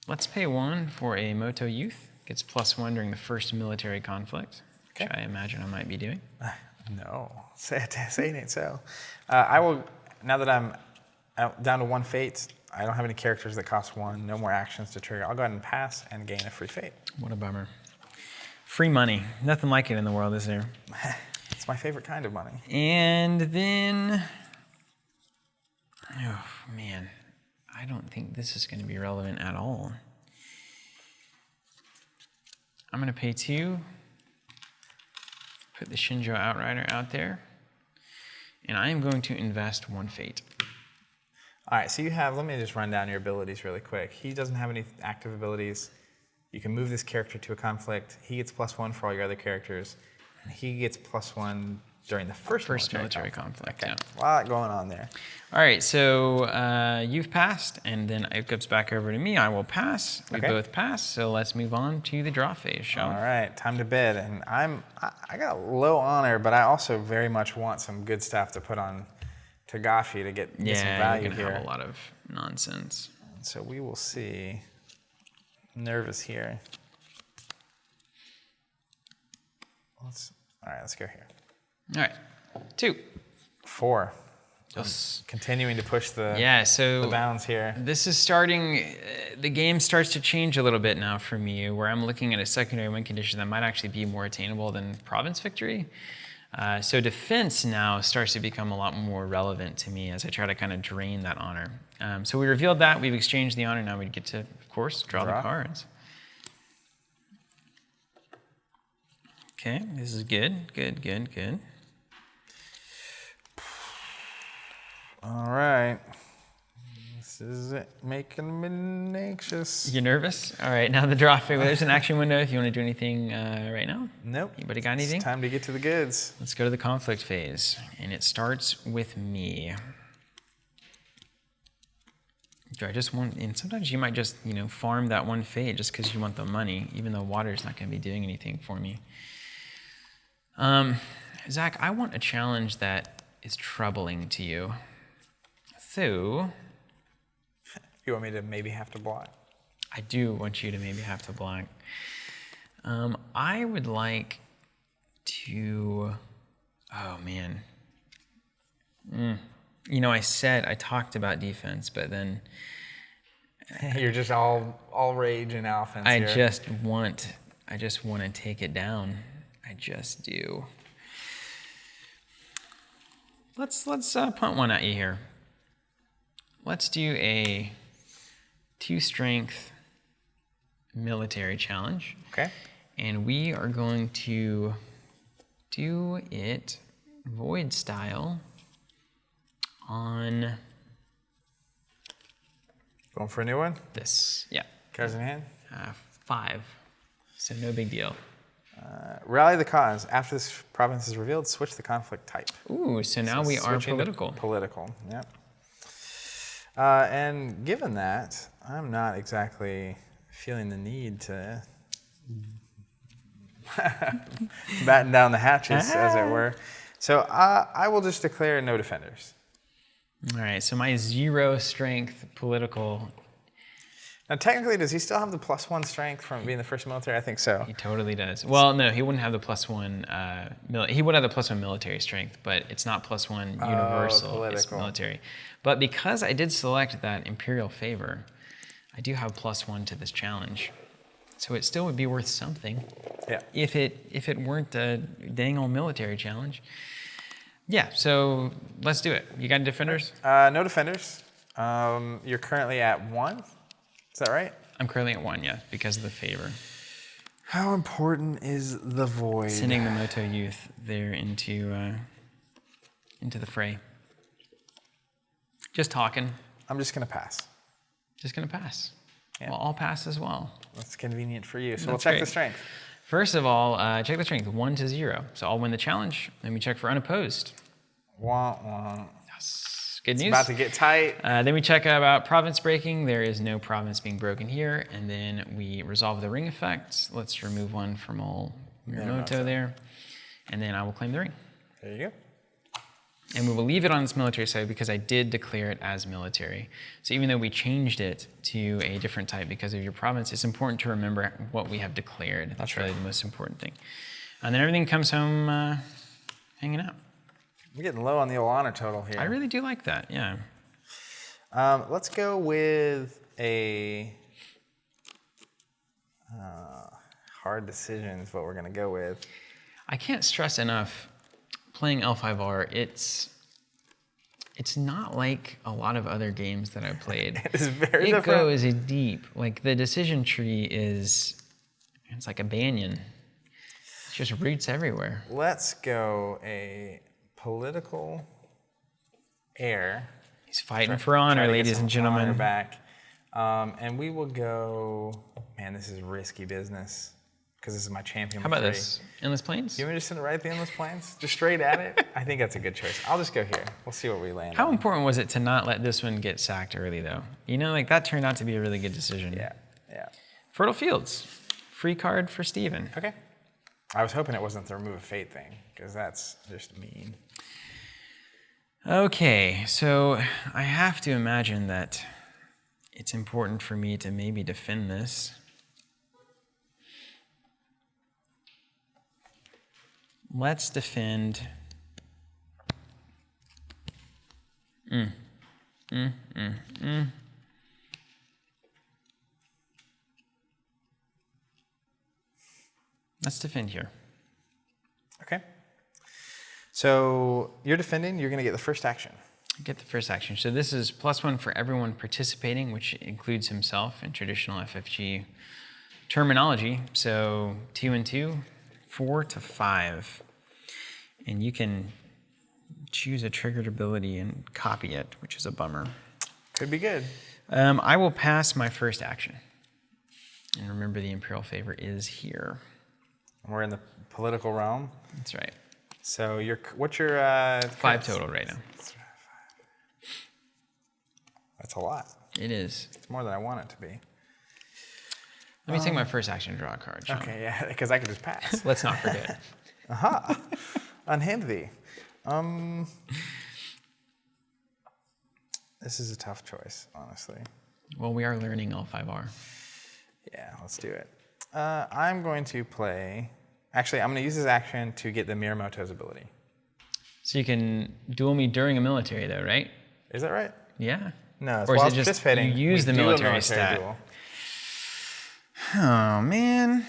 S2: Let's pay 1 for a Moto Youth. Gets +1 during the first military conflict, which
S1: Okay.
S2: I imagine I might be doing.
S1: No, say it ain't so. I will, now that I'm down to 1 fate, I don't have any characters that cost 1, no more actions to trigger. I'll go ahead and pass and gain a free fate.
S2: What a bummer. Free money. Nothing like it in the world, is there?
S1: It's my favorite kind of money.
S2: And then, oh man, I don't think this is going to be relevant at all. I'm going to pay 2, put the Shinjo Outrider out there, and I am going to invest 1 fate.
S1: All right, so you have, let me just run down your abilities really quick. He doesn't have any active abilities. You can move this character to a conflict. He gets +1 for all your other characters. And he gets +1 during the first
S2: military conflict.
S1: Okay,
S2: Yeah.
S1: a lot going on there.
S2: All right, so you've passed, and then it goes back over to me. I will pass. We
S1: Okay.
S2: both pass, so let's move on to the draw phase, shall we?
S1: All right, time to bid. And I got low honor, but I also very much want some good stuff to put on Takashi to get some
S2: Yeah,
S1: value
S2: you're going to
S1: here.
S2: have a lot of nonsense.
S1: So we will see. Nervous here. All right, let's go here.
S2: All right, 2.
S1: 4.
S2: Yes.
S1: Continuing to push the
S2: So
S1: bounds here.
S2: this is starting, the game starts to change a little bit now for me, where I'm looking at a secondary win condition that might actually be more attainable than province victory. So defense now starts to become a lot more relevant to me as I try to kind of drain that honor. So we revealed that, we've exchanged the honor, now we get to, of course, draw the cards. Okay, this is good, good.
S1: All right. This is it, making me anxious.
S2: You're nervous? All right, now the draw phase. There's an action window if you want to do anything right now.
S1: Nope.
S2: Anybody got anything?
S1: It's time to get to the goods.
S2: Let's go to the conflict phase, and it starts with me. Do I just want, and sometimes you might just, farm that 1 fate just because you want the money, even though water's not going to be doing anything for me. Zach, I want a challenge that is troubling to you. So,
S1: You want me to maybe have to block?
S2: I do want you to maybe have to block. I would like to, oh man. I talked about defense, but then
S1: You're just all rage and offense
S2: I
S1: here.
S2: just want to take it down. I just do. Let's punt one at you here. Let's do a 2 strength military challenge.
S1: Okay.
S2: And we are going to do it void style on
S1: Going for a new one?
S2: this. Yeah.
S1: Cards in hand?
S2: 5. So no big deal.
S1: Rally the cause. After this province is revealed, switch the conflict type.
S2: Ooh, so now we are
S1: switching to
S2: political.
S1: Political, yep. And given that, I'm not exactly feeling the need to batten down the hatches, as it were. So I will just declare no defenders.
S2: All right, so my 0 strength political.
S1: Now, technically, does he still have the +1 strength from being the first military? I think so.
S2: He totally does. Well, no, he wouldn't have the +1. He would have the +1 military strength, but it's not +1 universal. It's
S1: political.
S2: military. But because I did select that imperial favor, I do have +1 to this challenge. So it still would be worth something.
S1: Yeah.
S2: If it weren't a dang old military challenge. Yeah. So let's do it. You got defenders?
S1: No defenders. You're currently at 1. Is that right?
S2: I'm currently at 1, yeah, because of the favor.
S1: How important is the void?
S2: Sending the Moto youth there into the fray. Just talking.
S1: I'm just going to pass.
S2: Just gonna pass.
S1: Yeah.
S2: Well, I'll pass as well.
S1: That's convenient for you. So we'll
S2: That's
S1: check
S2: great.
S1: the strength.
S2: First of all, check the strength, 1 to 0. So I'll win the challenge. Then we check for unopposed.
S1: Wah, wah.
S2: Yes. Good news.
S1: It's about to get tight.
S2: Then we check about province breaking. There is no province being broken here. And then we resolve the ring effect. Let's remove 1 from all Moto there. And then I will claim the ring.
S1: There you go.
S2: And we will leave it on its military side because I did declare it as military. So even though we changed it to a different type because of your province, it's important to remember what we have declared. That's really the most important thing. And then everything comes home hanging out.
S1: We're getting low on the old honor total here.
S2: I really do like that, yeah.
S1: Let's go with a hard decision is what we're going to go with.
S2: I can't stress enough, playing L5R, it's not like a lot of other games that I've played.
S1: It's very different.
S2: It goes deep. Like the decision tree it's like a banyan. It's just roots everywhere.
S1: Let's go a political heir.
S2: He's fighting for honor, ladies and gentlemen.
S1: Honor back. And we will go, man, this is risky business because this is my champion.
S2: How about this? Endless Plains?
S1: You want me to just send it right at the Endless Plains? Just straight at it? I think that's a good choice. I'll just go here. We'll see what we land
S2: How
S1: on.
S2: important was it to not let this one get sacked early, though? You know, like that turned out to be a really good decision.
S1: Yeah.
S2: Fertile Fields. Free card for Steven.
S1: Okay. I was hoping it wasn't the remove a fate thing because that's just mean.
S2: Okay, so I have to imagine that it's important for me to maybe defend this. Let's defend. Let's defend here.
S1: Okay. So you're defending, you're going to get the first action.
S2: Get the first action. So this is +1 for everyone participating, which includes himself in traditional FFG terminology. So 2 and 2, 4 to 5. And you can choose a triggered ability and copy it, which is a bummer.
S1: Could be good.
S2: I will pass my first action. And remember, the Imperial favor is here.
S1: We're in the political realm.
S2: That's right.
S1: So what's your
S2: 5 total right now.
S1: That's a lot.
S2: It is.
S1: It's more than I want it to be.
S2: Let me take my first action and draw a card, Sean.
S1: Okay, yeah, because I could just pass.
S2: Let's not forget.
S1: Aha. Unhand thee. This is a tough choice, honestly.
S2: Well, we are learning L5R.
S1: Yeah, let's do it. I'm going to play... Actually, I'm going to use this action to get the Miyamoto's ability.
S2: So you can duel me during a military, though, right?
S1: Is that right?
S2: Yeah.
S1: No, it's
S2: or
S1: while
S2: is it just
S1: participating,
S2: you use the
S1: we do a
S2: military stat?
S1: duel.
S2: Oh, man.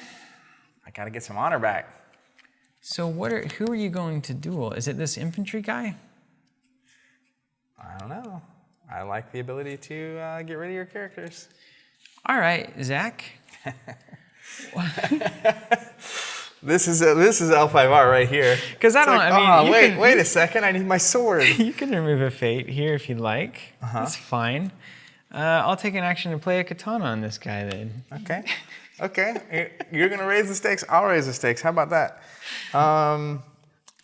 S1: I got to get some honor back.
S2: So who are you going to duel? Is it this infantry guy?
S1: I don't know. I like the ability to get rid of your characters.
S2: All right, Zach.
S1: This is L5R right here.
S2: Because
S1: wait a second, I need my sword.
S2: You can remove a fate here if you'd like. That's fine. I'll take an action to play a katana on this guy then.
S1: Okay. You're gonna raise the stakes. I'll raise the stakes. How about that?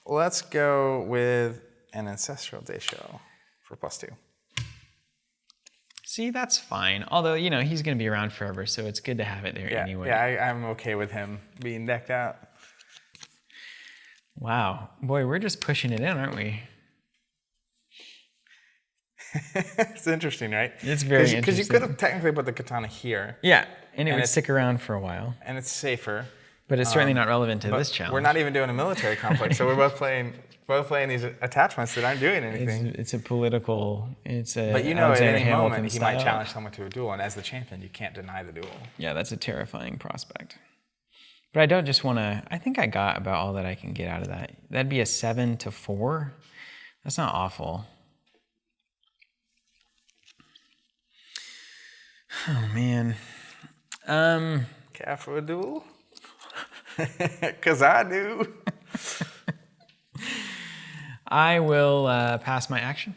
S1: Let's go with an ancestral Daisho for +2.
S2: See, that's fine. Although, you know, he's going to be around forever, so it's good to have it there anyway.
S1: Yeah, I'm okay with him being decked out.
S2: Wow. Boy, we're just pushing it in, aren't we?
S1: It's interesting, right?
S2: It's very interesting.
S1: Because you could have technically put the katana here.
S2: Yeah, and it would stick around for a while.
S1: And it's safer.
S2: But it's certainly not relevant to this challenge.
S1: We're not even doing a military conflict, so we're both playing these attachments that aren't doing anything.
S2: It's a political.
S1: But you know,
S2: Alexander
S1: at any
S2: Hamilton
S1: moment, he
S2: style.
S1: might challenge someone to a duel, and as the champion, you can't deny the duel.
S2: Yeah, that's a terrifying prospect. But I don't just want to. I think I got about all that I can get out of that. That'd be a 7 to 4. That's not awful. Oh man.
S1: Care for a duel? Because I do.
S2: I will pass my action.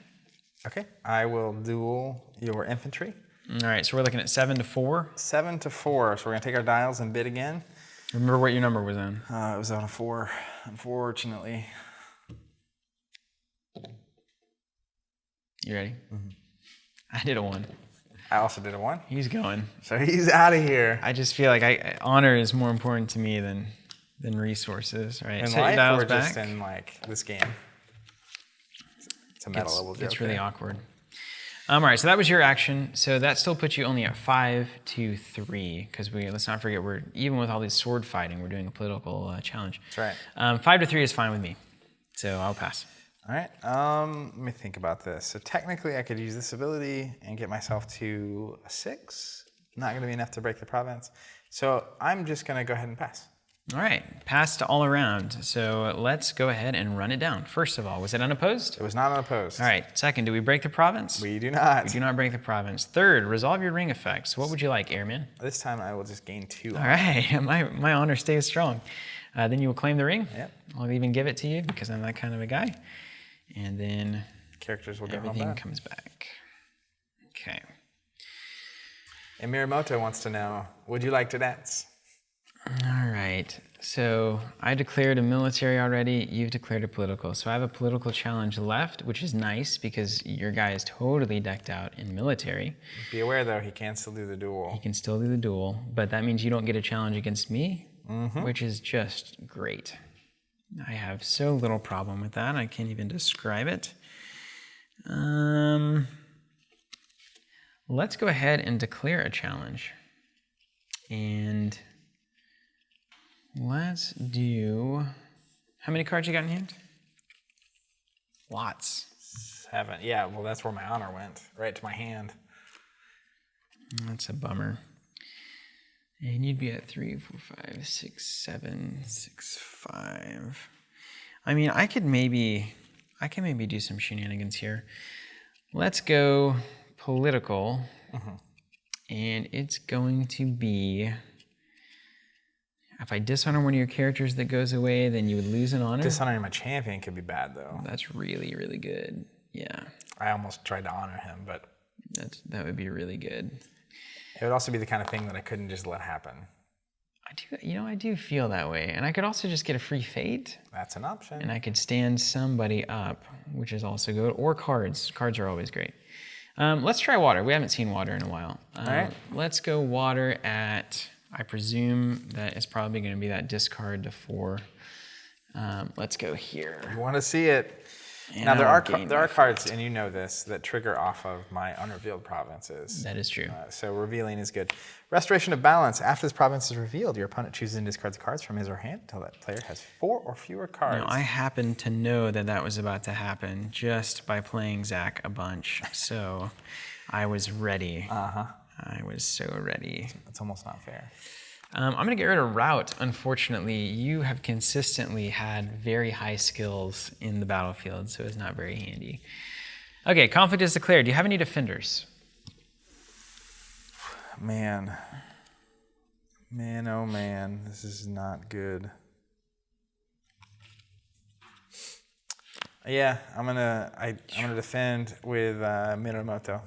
S1: Okay. I will duel your infantry.
S2: All right, so we're looking at 7 to 4.
S1: 7 to 4. So we're going to take our dials and bid again.
S2: Remember what your number was on.
S1: It was on a 4, unfortunately.
S2: You ready? Mm-hmm. I did a 1.
S1: I also did a 1.
S2: He's going.
S1: So he's out of here.
S2: I just feel like honor is more important to me than resources, right?
S1: In
S2: Set your
S1: life
S2: dials
S1: or
S2: back.
S1: just in like this game? It's a meta level joke.
S2: It's really
S1: there.
S2: awkward. All right, so that was your action. So that still puts you only at 5-3, because let's not forget, we're even with all these sword fighting, we're doing a political challenge.
S1: That's right.
S2: 5-3 is fine with me, so I'll pass.
S1: All right, let me think about this. So technically I could use this ability and get myself to a 6. Not gonna be enough to break the province. So I'm just gonna go ahead and pass.
S2: All right, pass to all around. So let's go ahead and run it down. First of all, was it unopposed?
S1: It was not unopposed.
S2: All right, second, do we break the province?
S1: We do not.
S2: We do not break the province. Third, resolve your ring effects. What would you like, Airman?
S1: This time I will just gain 2.
S2: All right, my honor stays strong. Then you will claim the ring.
S1: Yep.
S2: I'll even give it to you because I'm that kind of a guy. And then
S1: Characters will go home
S2: everything
S1: back.
S2: comes back. Okay.
S1: And Miramoto wants to know, would you like to dance?
S2: All right. So I declared a military already. You've declared a political. So I have a political challenge left, which is nice because your guy is totally decked out in military.
S1: Be aware though, he can still do the duel.
S2: He can still do the duel, but that means you don't get a challenge against me, which is just great. I have so little problem with that. I can't even describe it. Let's go ahead and declare a challenge. And let's do, how many cards you got in hand? Lots.
S1: 7. Yeah, well that's where my honor went, right to my hand.
S2: That's a bummer. And you'd be at 3, 4, 5, 6, 7, 6, 5. I mean, I can maybe do some shenanigans here. Let's go political. And it's going to be, if I dishonor one of your characters that goes away, then you would lose an honor.
S1: Dishonoring my champion could be bad though.
S2: That's really, really good. Yeah.
S1: I almost tried to honor him, but
S2: That would be really good.
S1: it would also be the kind of thing that I couldn't just let happen.
S2: I do feel that way. And I could also just get a free fate.
S1: That's an option.
S2: And I could stand somebody up, which is also good. Or cards. Cards are always great. Let's try water. We haven't seen water in a while.
S1: All right.
S2: Let's go water at, I presume that it's probably going to be that discard to 4. Let's go here.
S1: You want to see it.
S2: And
S1: Now there
S2: I'll
S1: are
S2: gain
S1: there are
S2: my
S1: cards, and you know this, that trigger off of my unrevealed provinces.
S2: That is true.
S1: So revealing is good. Restoration of balance. After this province is revealed, your opponent chooses and discards cards from his or her hand until that player has 4 or fewer cards.
S2: Now, I happen to know that was about to happen just by playing Zach a bunch. So I was ready. I was so ready.
S1: It's almost not fair.
S2: I'm going to get rid of route. Unfortunately, you have consistently had very high skills in the battlefield, so it's not very handy. Okay, conflict is declared. Do you have any defenders?
S1: Man, oh man, this is not good. Yeah, I'm gonna defend with Miramoto.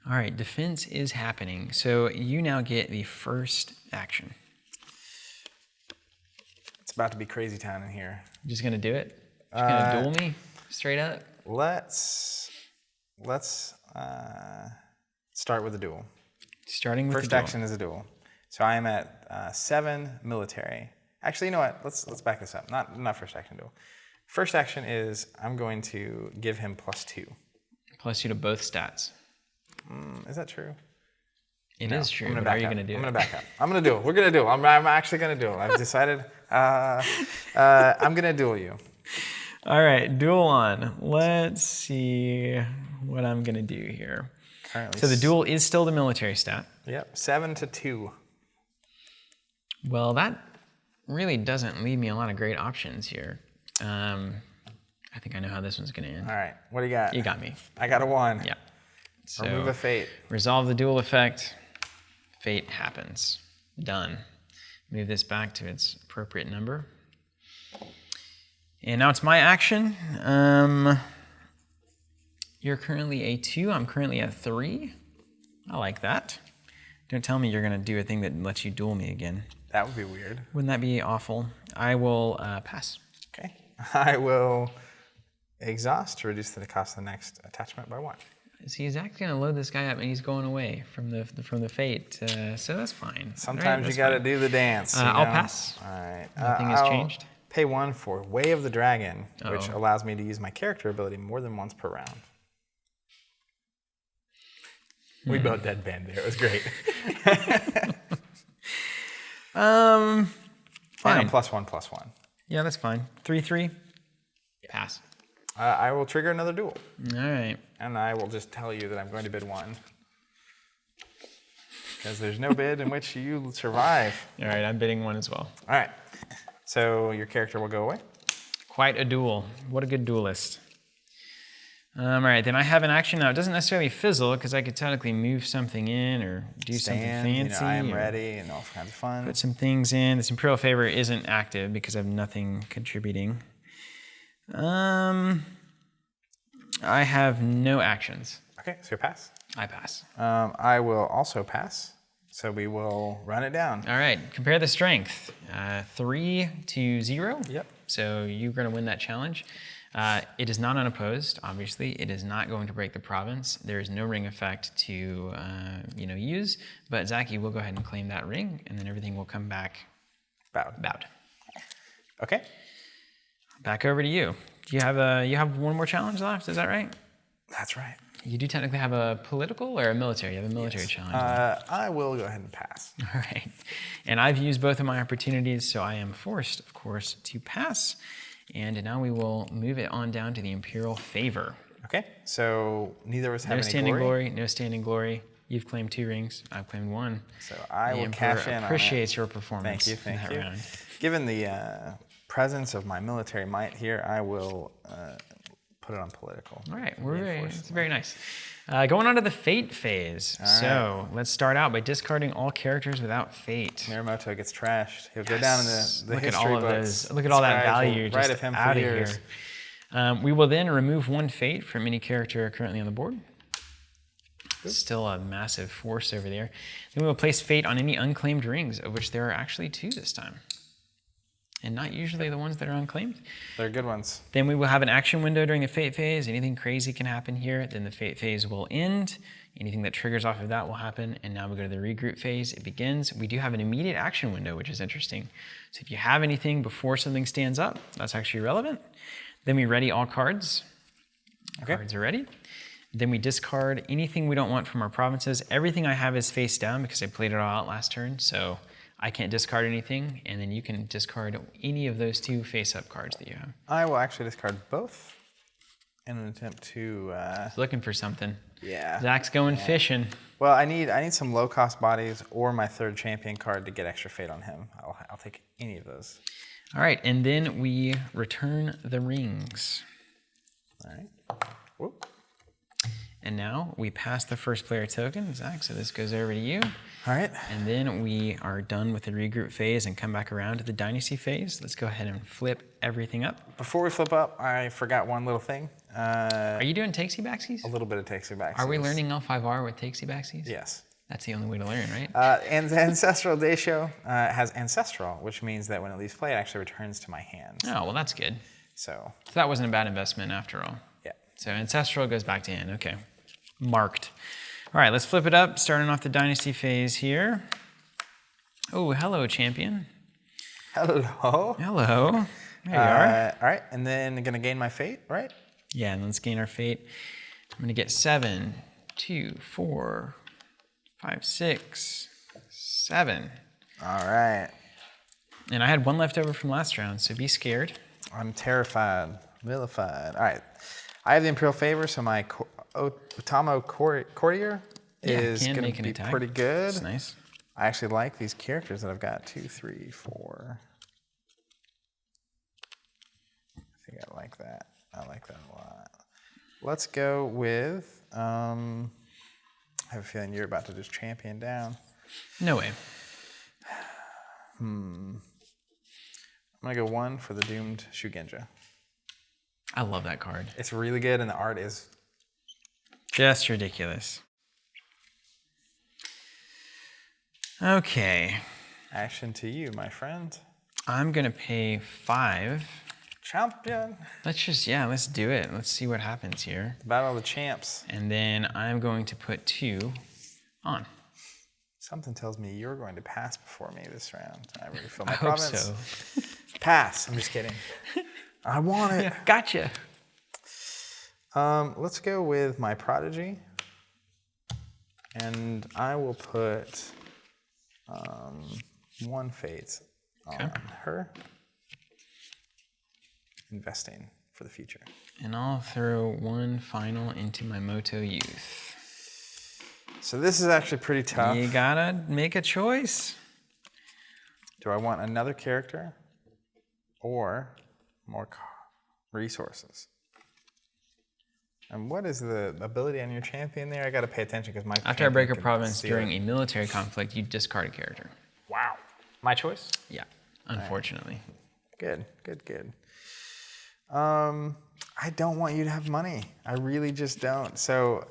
S2: All right, defense is happening. So you now get the first action.
S1: It's about to be crazy town in here.
S2: You're just gonna do it? Just gonna duel me straight up?
S1: Let's start with the duel.
S2: Starting with
S1: First
S2: the duel.
S1: action is a duel. So I am at 7 military. Actually, you know what? Let's back this up. Not first action duel. First action is I'm going to give him +2.
S2: +2 to both stats.
S1: Is that true?
S2: It is true.
S1: I'm gonna
S2: What are
S1: back
S2: you
S1: up.
S2: gonna do?
S1: I'm gonna back up. I'm gonna duel. We're gonna duel. I'm actually gonna duel. I've decided. I'm gonna duel you.
S2: All right, duel on. Let's see what I'm gonna do here.
S1: Currently,
S2: So the duel is still the military stat.
S1: Yep, 7-2.
S2: Well, that really doesn't leave me a lot of great options here. I think I know how this one's gonna end.
S1: All right, what do you got?
S2: You got me.
S1: I got a 1.
S2: Yeah. So
S1: Remove a fate.
S2: resolve the duel effect. Fate happens. Done. Move this back to its appropriate number. And now it's my action. You're currently a 2. I'm currently at 3. I like that. Don't tell me you're going to do a thing that lets you duel me again.
S1: That would be weird.
S2: Wouldn't that be awful? I will pass.
S1: Okay. I will exhaust to reduce the cost of the next attachment by 1.
S2: See, he's actually going to load this guy up, and he's going away from the fate. So that's fine.
S1: Sometimes
S2: All right,
S1: you
S2: that's
S1: got to
S2: fine.
S1: do the dance. You
S2: I'll
S1: know?
S2: pass.
S1: All right.
S2: Nothing has
S1: I'll
S2: changed.
S1: Pay 1 for Way of the Dragon, which
S2: Uh-oh.
S1: allows me to use my character ability more than once per round. We both deadbanned there. It was great.
S2: Fine.
S1: And a +1/+1.
S2: Yeah, that's fine. 3/3. Pass.
S1: I will trigger another duel.
S2: All right.
S1: And I will just tell you that I'm going to bid 1. Because there's no bid in which you survive.
S2: All right, I'm bidding 1 as well.
S1: All right. So your character will go away.
S2: Quite a duel. What a good duelist. All right, then I have an action now. It doesn't necessarily fizzle because I could technically move something in or do something fancy.
S1: I am ready and all kinds of fun.
S2: Put some things in. This Imperial Favor isn't active because I have nothing contributing. I have no actions.
S1: Okay, so you pass.
S2: I pass.
S1: I will also pass. So we will run it down.
S2: All right, compare the strength. 3 to 0.
S1: Yep.
S2: So you're going to win that challenge. It is not unopposed, obviously. It is not going to break the province. There is no ring effect to use. But Zach, you will go ahead and claim that ring, and then everything will come back bowed.
S1: Okay.
S2: Back over to you. Do you have one more challenge left? Is that right?
S1: That's right.
S2: You do technically have a political or a military. You have a military challenge.
S1: I will go ahead and pass.
S2: All right. And I've used both of my opportunities, so I am forced, of course, to pass. And now we will move it on down to the Imperial Favor.
S1: Okay, so neither of us have any
S2: standing
S1: glory.
S2: No standing glory. You've claimed 2 rings. I've claimed 1.
S1: So I will
S2: Emperor
S1: cash in on it.
S2: appreciates your performance.
S1: Thank you.
S2: Round.
S1: Given the presence of my military might here, I will put it on political.
S2: All right, it's very nice. Going on to the Fate phase. So let's start out by discarding all characters without Fate.
S1: Moto gets trashed. He'll go down in the
S2: Look
S1: history
S2: at all of
S1: books.
S2: those. Look at all that
S1: Scribes will
S2: value
S1: write
S2: just
S1: of him
S2: out
S1: for
S2: of
S1: years.
S2: here. We will then remove 1 Fate from any character currently on the board. Still a massive force over there. Then we will place Fate on any unclaimed rings, of which there are actually 2 this time. And not usually the ones that are unclaimed.
S1: They're good ones.
S2: Then we will have an action window during the Fate phase. Anything crazy can happen here. Then the Fate phase will end. Anything that triggers off of that will happen. And now we go to the regroup phase. It begins. We do have an immediate action window, which is interesting. So if you have anything before something stands up, that's actually relevant. Then we ready all cards.
S1: Okay.
S2: Cards are ready. Then we discard anything we don't want from our provinces. Everything I have is face down because I played it all out last turn. So I can't discard anything, and then you can discard any of those 2 face-up cards that you have.
S1: I will actually discard both in an attempt to...
S2: Looking for something.
S1: Yeah.
S2: Zach's going fishing.
S1: Well, I need some low-cost bodies or my 3rd champion card to get extra fate on him. I'll take any of those.
S2: All right, and then we return the rings.
S1: All right. Whoop.
S2: And now we pass the first player token, Zach, so this goes over to you.
S1: All right.
S2: And then we are done with the regroup phase and come back around to the Dynasty phase. Let's go ahead and flip everything up.
S1: Before we flip up, I forgot one little thing.
S2: Are you doing takesy backsies?
S1: A little bit of takesy backsies.
S2: Are we learning L5R with takesy backsies?
S1: Yes.
S2: That's the only way to learn, right?
S1: And the Ancestral Daisho has Ancestral, which means that when it leaves play, it actually returns to my hand.
S2: Oh, well, that's good.
S1: So
S2: that wasn't a bad investment after all.
S1: yeah.
S2: So Ancestral goes back to hand. Okay. Marked. All right, let's flip it up, starting off the Dynasty phase here. Oh, hello, champion.
S1: Hello.
S2: Hello. There you are.
S1: All right, and then I'm going to gain my fate, right?
S2: Yeah, and let's gain our fate. I'm going to get 7, 2, 4, 5, 6, 7.
S1: All right.
S2: And I had 1 left over from last round, so be scared.
S1: I'm terrified, vilified. All right. I have the Imperial Favor, so my Otamo Courtier is going to be pretty good.
S2: That's nice.
S1: I actually like these characters that I've got. 2, 3, 4. I think I like that. I like that a lot. Let's go with, I have a feeling you're about to just champion down.
S2: No way.
S1: I'm going to go 1 for the Doomed Shugenja.
S2: I love that card.
S1: It's really good, and the art is
S2: just ridiculous. Okay.
S1: Action to you, my friend.
S2: I'm going to pay 5.
S1: Champion.
S2: Let's do it. Let's see what happens here.
S1: Battle of the Champs.
S2: And then I'm going to put 2 on.
S1: Something tells me you're going to pass before me this round. I already fill my
S2: I hope
S1: province.
S2: so.
S1: Pass. I'm just kidding. I want it.
S2: Yeah, gotcha.
S1: Let's go with my prodigy. And I will put 1 fate on her. Investing for the future.
S2: And I'll throw 1 final into my Moto youth.
S1: So this is actually pretty tough.
S2: You gotta make a choice.
S1: Do I want another character or more resources? And what is the ability on your champion there? I got to pay attention because my
S2: After I break a
S1: can
S2: province
S1: steal
S2: during
S1: it.
S2: a military conflict, you discard a character.
S1: Wow. My choice?
S2: Yeah, unfortunately.
S1: Good. I don't want you to have money. I really just don't. So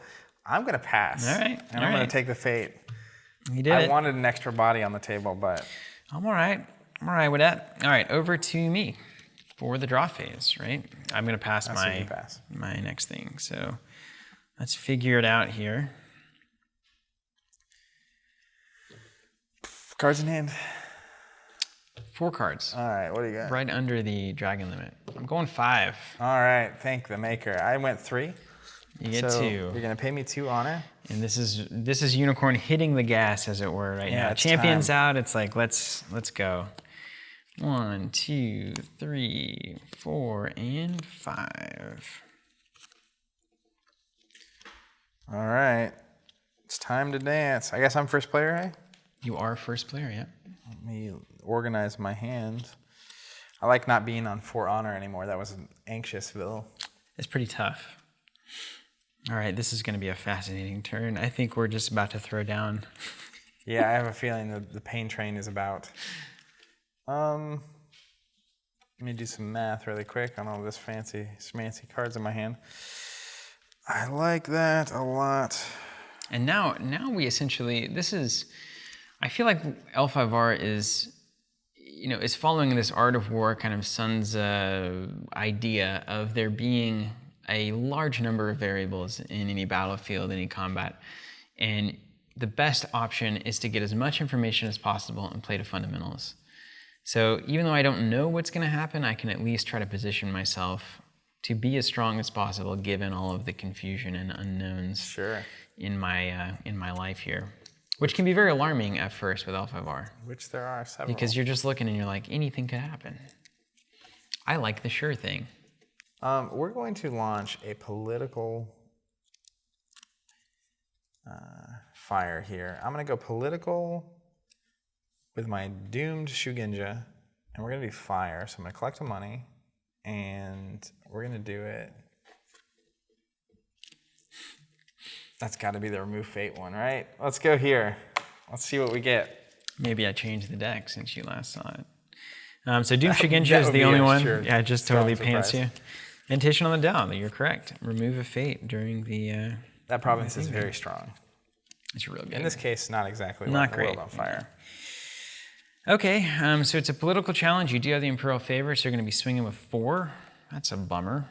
S1: I'm going to pass.
S2: All right.
S1: And I'm going to take the fate.
S2: You did
S1: I
S2: it.
S1: wanted an extra body on the table, but...
S2: I'm all right. I'm all right with that. All right, over to me for the draw phase, right? I'm going to pass my next thing. So let's figure it out here.
S1: Cards in hand.
S2: 4 cards.
S1: All right, what do you got?
S2: Right under the dragon limit. I'm going 5.
S1: All right, thank the maker. I went 3.
S2: You get 2.
S1: You're going to pay me 2 honor.
S2: And this is Unicorn hitting the gas, as it were, right now.
S1: It's
S2: Champion's
S1: time.
S2: out. It's like let's go. 1, 2, 3, 4, and 5.
S1: All right, it's time to dance. I guess I'm first player, eh?
S2: You are first player, yeah.
S1: Let me organize my hand. I like not being on 4 honor anymore. That was an anxiousville.
S2: It's pretty tough. All right, this is going to be a fascinating turn. I think we're just about to throw down.
S1: Yeah, I have a feeling that the pain train is about. Let me do some math really quick on all this fancy cards in my hand. I like that a lot.
S2: And now we essentially, I feel like L5R is following this Art of War kind of Sun's idea of there being a large number of variables in any battlefield, any combat. And the best option is to get as much information as possible and play to fundamentals. So even though I don't know what's going to happen, I can at least try to position myself to be as strong as possible given all of the confusion and unknowns in my life here. Which can be very alarming at first with L5R.
S1: Which there are several.
S2: Because you're just looking and you're like, anything could happen. I like the sure thing.
S1: We're going to launch a political fire here. I'm going to go political with my doomed Shugenja, and we're going to do fire. So I'm going to collect the money, and we're going to do it. That's got to be the remove fate one, right? Let's go here. Let's see what we get.
S2: Maybe I changed the deck since you last saw it. So Doom Shugenja is the only one. Yeah, just totally pants you. Invitation on the Dow, you're correct. Remove a fate during the...
S1: that province is very strong.
S2: It's real good.
S1: In this case, not exactly
S2: not great.
S1: World on fire.
S2: Okay, so it's a political challenge. You do have the Imperial favor, so you're going to be swinging with 4. That's a bummer.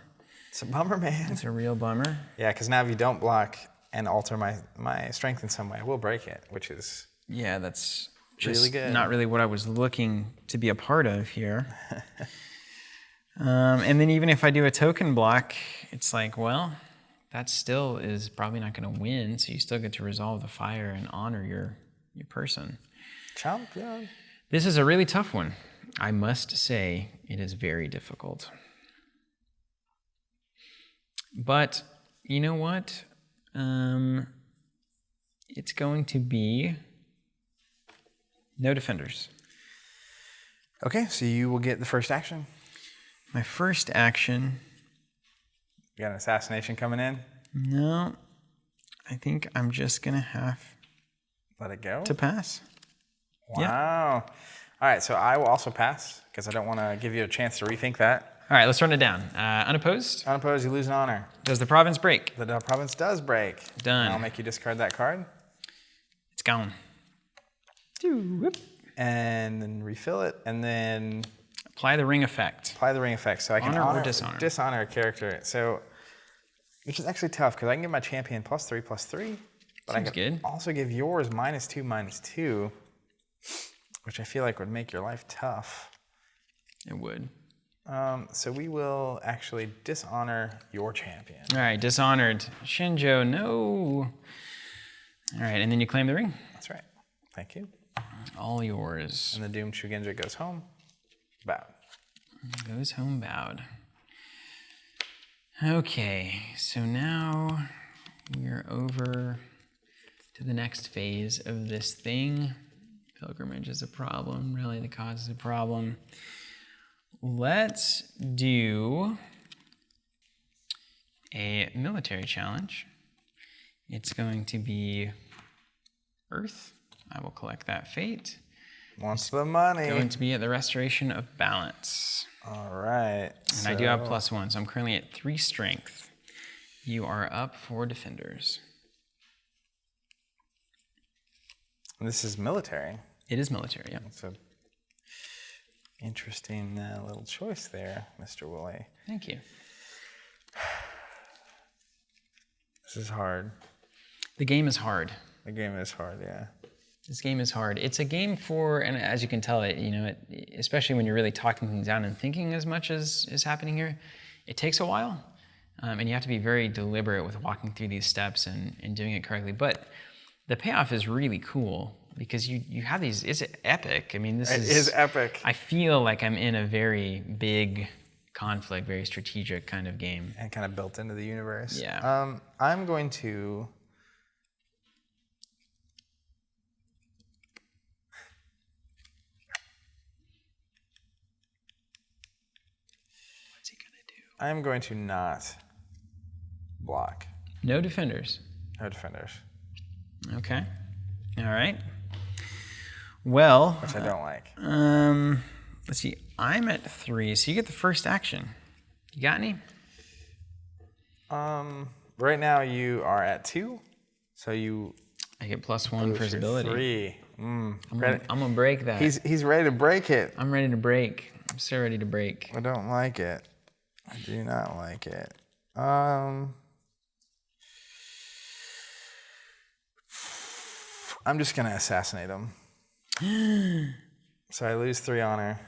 S1: It's a bummer, man.
S2: It's a real bummer.
S1: Yeah, because now if you don't block and alter my strength in some way, I will break it, which is...
S2: Yeah, that's just
S1: really good.
S2: Not really what I was looking to be a part of here. And then even if I do a token block, it's like, well, that still is probably not going to win, so you still get to resolve the fire and honor your person.
S1: Champion.
S2: This is a really tough one. I must say it is very difficult. But you know what? It's going to be no defenders.
S1: Okay, so you will get the first action.
S2: My first action.
S1: You got an assassination coming in?
S2: No, I think I'm just going to have
S1: Let it go?
S2: to pass.
S1: Wow.
S2: Yeah.
S1: All right, so I will also pass because I don't want to give you a chance to rethink that.
S2: All right, let's run it down. Unopposed.
S1: Unopposed, you lose an honor.
S2: Does the province break?
S1: The province does break.
S2: Done.
S1: I'll make you discard that card.
S2: It's gone.
S1: And then refill it, and then
S2: Apply the ring effect.
S1: apply the ring effect. So I can
S2: Honor or dishonor?
S1: Dishonor a character. So, which is actually tough because I can give my champion +3/+3, but
S2: Seems
S1: I can
S2: good.
S1: also give yours -2/-2, which I feel like would make your life tough.
S2: It would.
S1: So we will actually dishonor your champion.
S2: All right, dishonored. Shinjo, no. All right, and then you claim the ring.
S1: That's right. Thank you.
S2: All yours.
S1: And the doomed Shugenja goes home. Bowed.
S2: Goes home bowed. Okay, so now we're over to the next phase of this thing. Pilgrimage is a problem. Really, the cause is a problem. Let's do a military challenge. It's going to be Earth. I will collect that fate.
S1: Wants the money.
S2: Going to be at the restoration of balance.
S1: All right.
S2: And I do have +1, so I'm currently at 3 strength. You are up for defenders.
S1: This is military.
S2: It is military, yeah.
S1: It's a interesting little choice there, Mr. Woolley.
S2: Thank you.
S1: This is hard.
S2: The game is hard.
S1: The game is hard, yeah.
S2: This game is hard. It's a game for, and as you can tell, especially when you're really talking things down and thinking as much as is happening here, it takes a while. And you have to be very deliberate with walking through these steps and doing it correctly. But the payoff is really cool because you have these, it's epic. I mean,
S1: It is epic.
S2: I feel like I'm in a very big conflict, very strategic kind of game.
S1: And kind of built into the universe.
S2: Yeah.
S1: I'm going to...
S2: What's he gonna do?
S1: I'm going to not block.
S2: No defenders.
S1: No defenders.
S2: Okay. All right. Well,
S1: Which I don't like.
S2: let's see. I'm at 3, so you get the first action. You got any?
S1: Right now you are at 2, so you...
S2: I get +1 for his ability.
S1: 3.
S2: I'm gonna break that.
S1: He's ready to break it.
S2: I'm ready to break. I'm so ready to break.
S1: I don't like it. I do not like it. I'm just gonna assassinate him. So I lose 3 honor.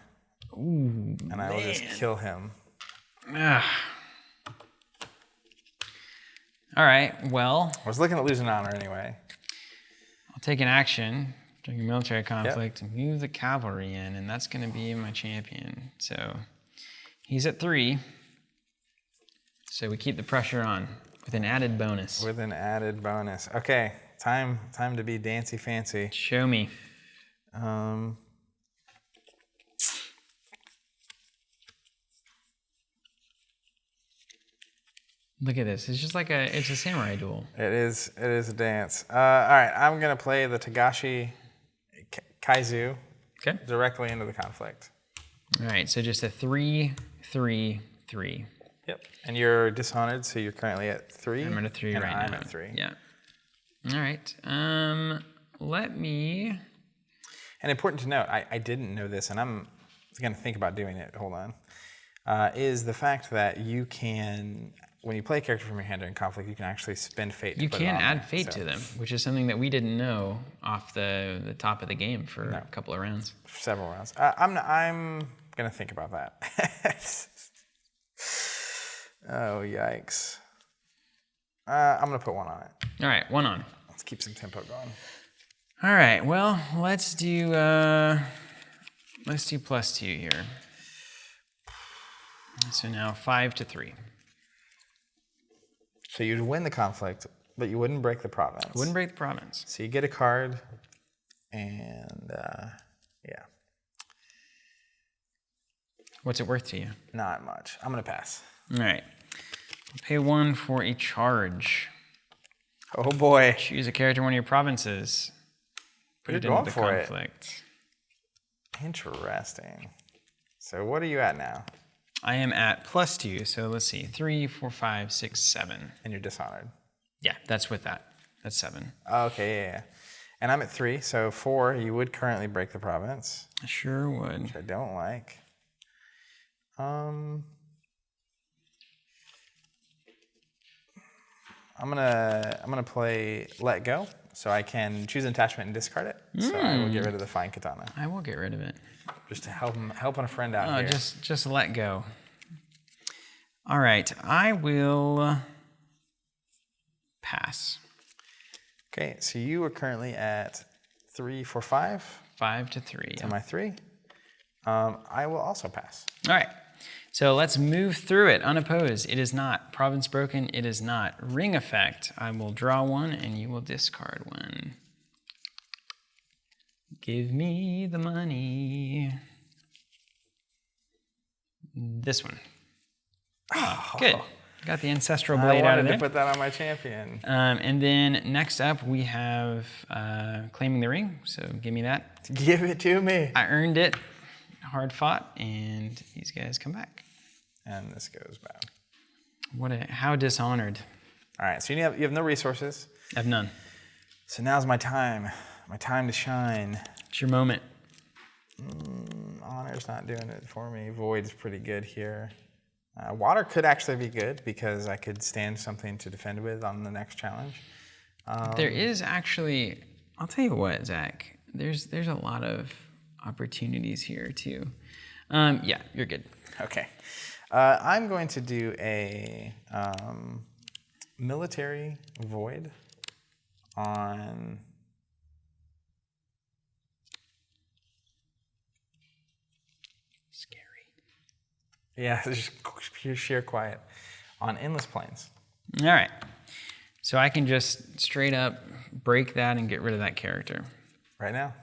S2: Ooh,
S1: and I will just kill him.
S2: Ah. All right, well,
S1: I was looking at losing honor anyway.
S2: I'll take an action during a military conflict and move the cavalry in, and that's going to be my champion. So he's at 3. So we keep the pressure on with an added bonus.
S1: With an added bonus. Okay, time to be dancy fancy.
S2: Show me. Look at this. It's just like it's a samurai duel.
S1: It is a dance. All right, I'm gonna play the Takashi Kaizu directly into the conflict.
S2: All right, so just a 3, 3, 3.
S1: Yep. And you're dishonored, so you're currently at 3.
S2: I'm at a 3 right now.
S1: I'm at 3.
S2: Yeah. All right. Let me.
S1: And important to note, I didn't know this, and I'm gonna think about doing it. Hold on. Is the fact that you can, when you play a character from your hand during conflict, you can actually spend fate.
S2: You can add fate to them, which is something that we didn't know off the top of the game for a couple of rounds.
S1: Several rounds. I'm gonna think about that. Oh yikes! I'm gonna put 1 on it.
S2: All right, 1 on.
S1: Let's keep some tempo going.
S2: All right. Well, let's do +2 here. So now 5 to 3.
S1: So you'd win the conflict, but you wouldn't break the province.
S2: Wouldn't break the province.
S1: So you get a card, and yeah.
S2: What's it worth to you?
S1: Not much. I'm gonna pass.
S2: All right. Pay 1 for a charge.
S1: Oh boy.
S2: Choose a character in one of your provinces. Put it into the conflict.
S1: Interesting. So what are you at now?
S2: I am at +2, so let's see. 3, 4, 5, 6, 7.
S1: And you're dishonored.
S2: Yeah, that's with that. That's 7.
S1: Okay, yeah. And I'm at 3, so 4, you would currently break the province.
S2: I sure would.
S1: Which I don't like. I'm gonna play Let Go. so I can choose an attachment and discard it. So I will get rid of the fine katana.
S2: I will get rid of it.
S1: Just to helping a friend out here.
S2: Just let go. All right, I will pass.
S1: Okay, so you are currently at 3, 4, 5.
S2: 5 to 3.
S1: To my 3. I will also pass.
S2: All right, so let's move through it unopposed. It is not. Province broken, it is not. Ring effect, I will draw 1 and you will discard 1. Give me the money. This one. Oh, good. Got the Ancestral Blade out of there.
S1: I wanted to put that on my champion.
S2: And then next up we have Claiming the Ring, so give me that.
S1: Give it to me.
S2: I earned it. Hard fought, and these guys come back.
S1: And this goes back.
S2: How dishonored.
S1: All right, so you have no resources.
S2: I have none.
S1: So now's my time to shine.
S2: It's your moment.
S1: Honor's not doing it for me. Void's pretty good here. Water could actually be good because I could stand something to defend with on the next challenge.
S2: There is actually, I'll tell you what, Zach, there's a lot of opportunities here too. Yeah, you're good.
S1: Okay. I'm going to do a military void on
S2: Scary.
S1: Yeah, it's just sheer quiet on Endless Plains.
S2: All right. So I can just straight up break that and get rid of that character.
S1: Right now.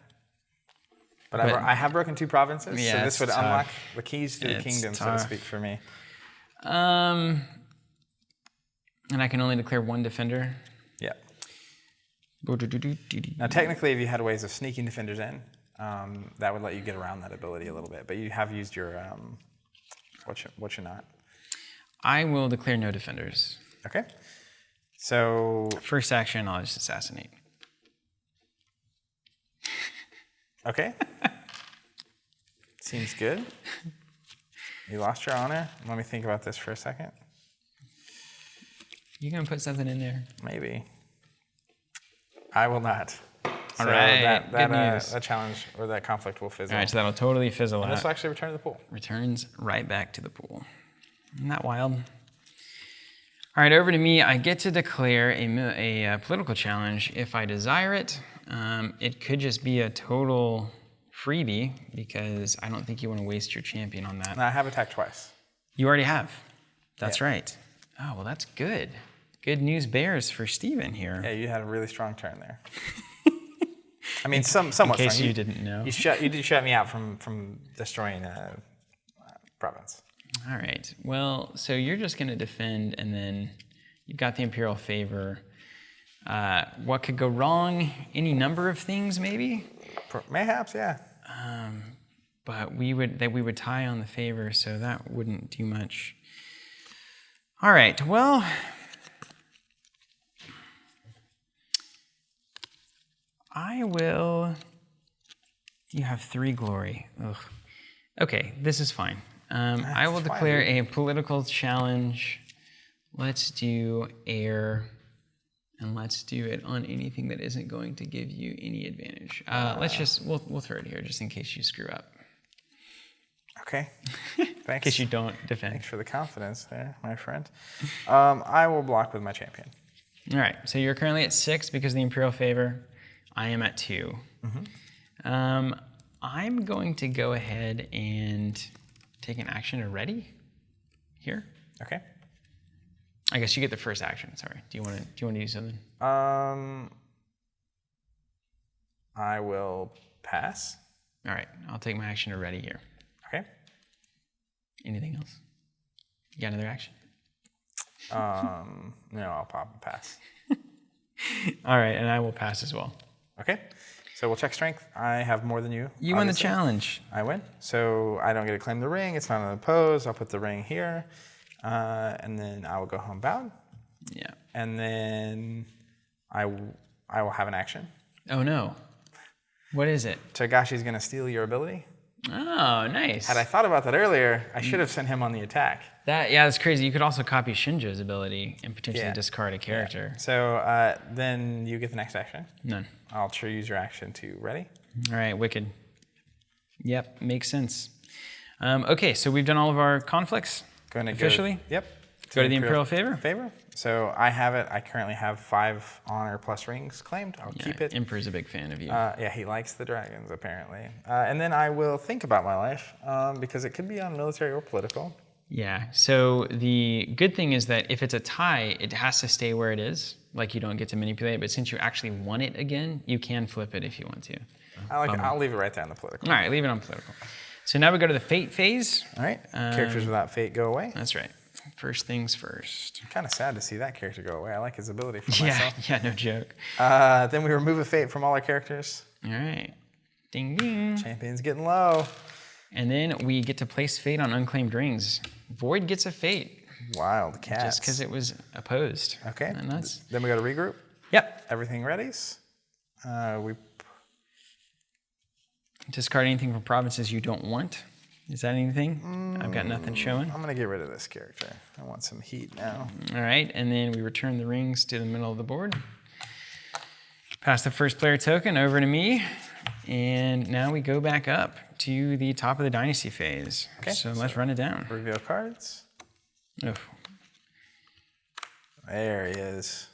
S1: But I have broken 2 provinces,
S2: yeah,
S1: so this would
S2: tough.
S1: unlock the keys to the kingdom,
S2: tough.
S1: so to speak, for me.
S2: And I can only declare 1 defender.
S1: Yeah. Now, technically, if you had ways of sneaking defenders in, that would let you get around that ability a little bit. But you have used your what you not.
S2: I will declare no defenders.
S1: Okay. So
S2: First action, I'll just assassinate.
S1: okay. Seems good. You lost your honor. Let me think about this for a second.
S2: You gonna put something in there?
S1: Maybe. I will not.
S2: All right. Good news.
S1: That challenge or that conflict will fizzle.
S2: All right, so that'll totally fizzle
S1: And
S2: out.
S1: this will actually return to the pool.
S2: Returns right back to the pool. Isn't that wild? All right, over to me. I get to declare a political challenge if I desire it. It could just be a total freebie because I don't think you want to waste your champion on that.
S1: Now, I have attacked twice.
S2: You already have. That's
S1: Yeah.
S2: right. Oh, well, that's good. Good news bears for Steven here.
S1: Yeah, you had a really strong turn there. I mean, somewhat
S2: In case
S1: strong.
S2: you didn't know.
S1: You did shut me out from destroying province.
S2: All right. Well, so you're just going to defend, and then you've got the Imperial Favor. What could go wrong? Any number of things, maybe.
S1: Mayhaps, yeah.
S2: But we would tie on the favor, so that wouldn't do much. All right. Well, I will. You have 3 glory. Ugh. Okay, this is fine. I will declare a political challenge. Let's do air, and let's do it on anything that isn't going to give you any advantage. We'll throw it here just in case you screw up.
S1: Okay.
S2: In
S1: Thanks.
S2: case you don't defend.
S1: Thanks for the confidence there, my friend. I will block with my champion.
S2: All right, so you're currently at 6 because of the Imperial Favor. I am at 2. Mm-hmm. I'm going to go ahead and take an action to ready here.
S1: Okay.
S2: I guess you get the first action. Sorry. Do you want to do something?
S1: I will pass.
S2: All right, I'll take my action to ready here.
S1: Okay.
S2: Anything else? You got another action?
S1: No, I'll pop and pass.
S2: All right, and I will pass as well.
S1: Okay. So we'll check strength. I have more than you.
S2: You won the
S1: obviously.
S2: challenge.
S1: I win. So I don't get to claim the ring. It's not an oppose. I'll put the ring here. And then I will go home bound.
S2: Yeah.
S1: And then I will have an action.
S2: Oh no. What is it?
S1: Tagashi's going to steal your ability.
S2: Oh, nice.
S1: Had I thought about that earlier, I should have sent him on the attack.
S2: That's crazy. You could also copy Shinjo's ability and potentially discard a character.
S1: Yeah. So then you get the next action.
S2: None.
S1: I'll choose your action to ready.
S2: All right, wicked. Yep, makes sense. Okay, so we've done all of our conflicts officially.
S1: Yep.
S2: Go to the Imperial Favor.
S1: So I have it. I currently have 5 honor plus rings claimed. I'll keep it.
S2: Emperor's a big fan of you.
S1: Yeah, he likes the dragons apparently. And then I will think about my life because it could be on military or political.
S2: Yeah. So the good thing is that if it's a tie, it has to stay where it is. Like you don't get to manipulate it. But since you actually want it again, you can flip it if you want to.
S1: I like it. I'll leave it right there on the political.
S2: All right, leave it on political. So now we go to the Fate phase.
S1: All right. Characters without fate go away.
S2: That's right. First things first.
S1: I'm kind of sad to see that character go away. I like his ability for myself.
S2: Yeah, no joke.
S1: Then we remove a fate from all our characters.
S2: All right. Ding, ding.
S1: Champion's getting low.
S2: And then we get to place fate on unclaimed rings. Void gets a fate.
S1: Wild cats.
S2: Just because it was opposed.
S1: Okay.
S2: And that's...
S1: Then we go to regroup.
S2: Yep.
S1: Everything readies. We
S2: discard anything from provinces you don't want. Is that anything? I've got nothing showing.
S1: I'm gonna get rid of this character. I want some heat now.
S2: All right, and then we return the rings to the middle of the board. Pass the first player token over to me, and now we go back up to the top of the Dynasty phase. Okay. So let's run it down.
S1: Reveal cards.
S2: Oof.
S1: There he is.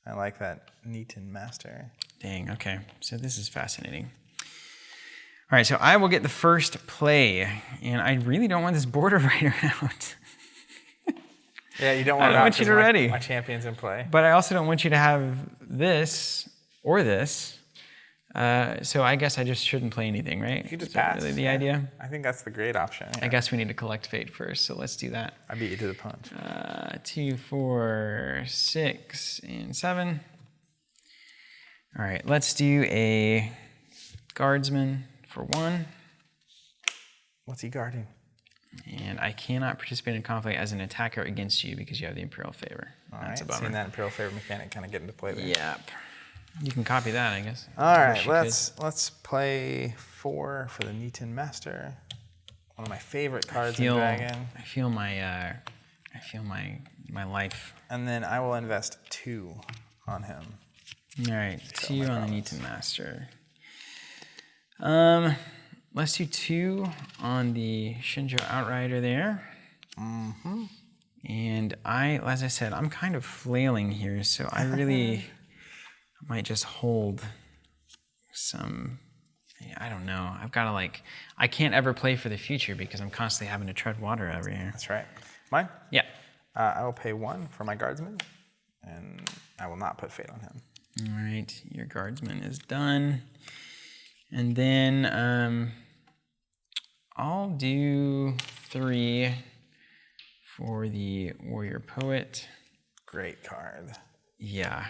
S1: I like that Neaton Master.
S2: Dang, okay. So this is fascinating. All right, so I will get the first play, and I really don't want this border rider out.
S1: Yeah, you don't want
S2: I don't want you to ready.
S1: My champion's in play.
S2: But I also don't want you to have this or this. So I guess I just shouldn't play anything, right?
S1: You could just
S2: Is that
S1: pass.
S2: really the idea?
S1: I think that's the great option. Yeah.
S2: I guess we need to collect fate first, so let's do that.
S1: I beat you to the punch.
S2: 2, 4, 6, and 7. All right, let's do a guardsman for 1.
S1: What's he guarding?
S2: And I cannot participate in conflict as an attacker against you because you have the Imperial Favor. That's a bummer.
S1: Seen that Imperial Favor mechanic kind of get into play there.
S2: Yep. You can copy that, I guess.
S1: All right, let's play 4 for the Neaton Master. One of my favorite cards in Dragon.
S2: I feel my life.
S1: And then I will invest 2 on him.
S2: All right, 2 on the Neaton Master. Let's do 2 on the Shinjo Outrider there.
S1: Mm-hmm.
S2: And as I said, I'm kind of flailing here, so I really might just hold some. I don't know. I've got to I can't ever play for the future because I'm constantly having to tread water over here.
S1: That's right. Mine?
S2: Yeah.
S1: I will pay 1 for my guardsman, and I will not put fate on him.
S2: All right, your guardsman is done. And then I'll do 3 for the Warrior Poet.
S1: Great card.
S2: Yeah.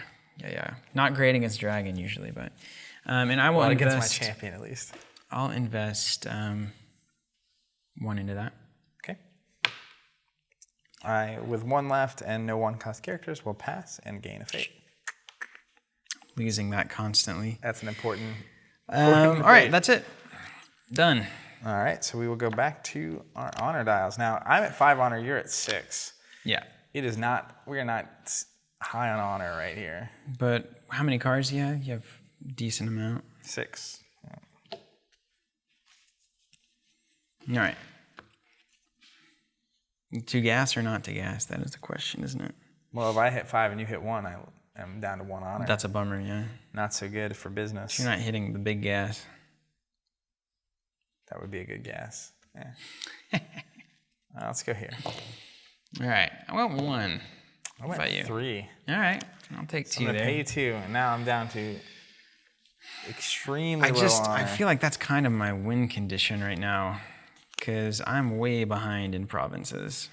S2: Not great against Dragon usually, but and I will invest
S1: against my champion at least.
S2: I'll invest 1 into that.
S1: Okay. I, with 1 left and no 1-cost characters, will pass and gain a fate.
S2: Losing that constantly.
S1: That's an important.
S2: All right, that's it. Done.
S1: All right, so we will go back to our honor dials. Now, I'm at 5 honor, you're at 6.
S2: Yeah.
S1: It is not, we are not high on honor right here.
S2: But how many cards do you have? You have a decent amount.
S1: 6. Yeah.
S2: All right. To gas or not to gas? That is the question, isn't it?
S1: Well, if I hit 5 and you hit 1, I'm down to 1 honor.
S2: That's a bummer, yeah.
S1: Not so good for business.
S2: You're not hitting the big gas.
S1: That would be a good gas. Yeah. Let's go here.
S2: All right. I went 1.
S1: I went 3.
S2: All right. I'll take 2
S1: I'm gonna
S2: there.
S1: pay you 2, and now I'm down to extremely low honor.
S2: I feel like that's kind of my win condition right now because I'm way behind in provinces.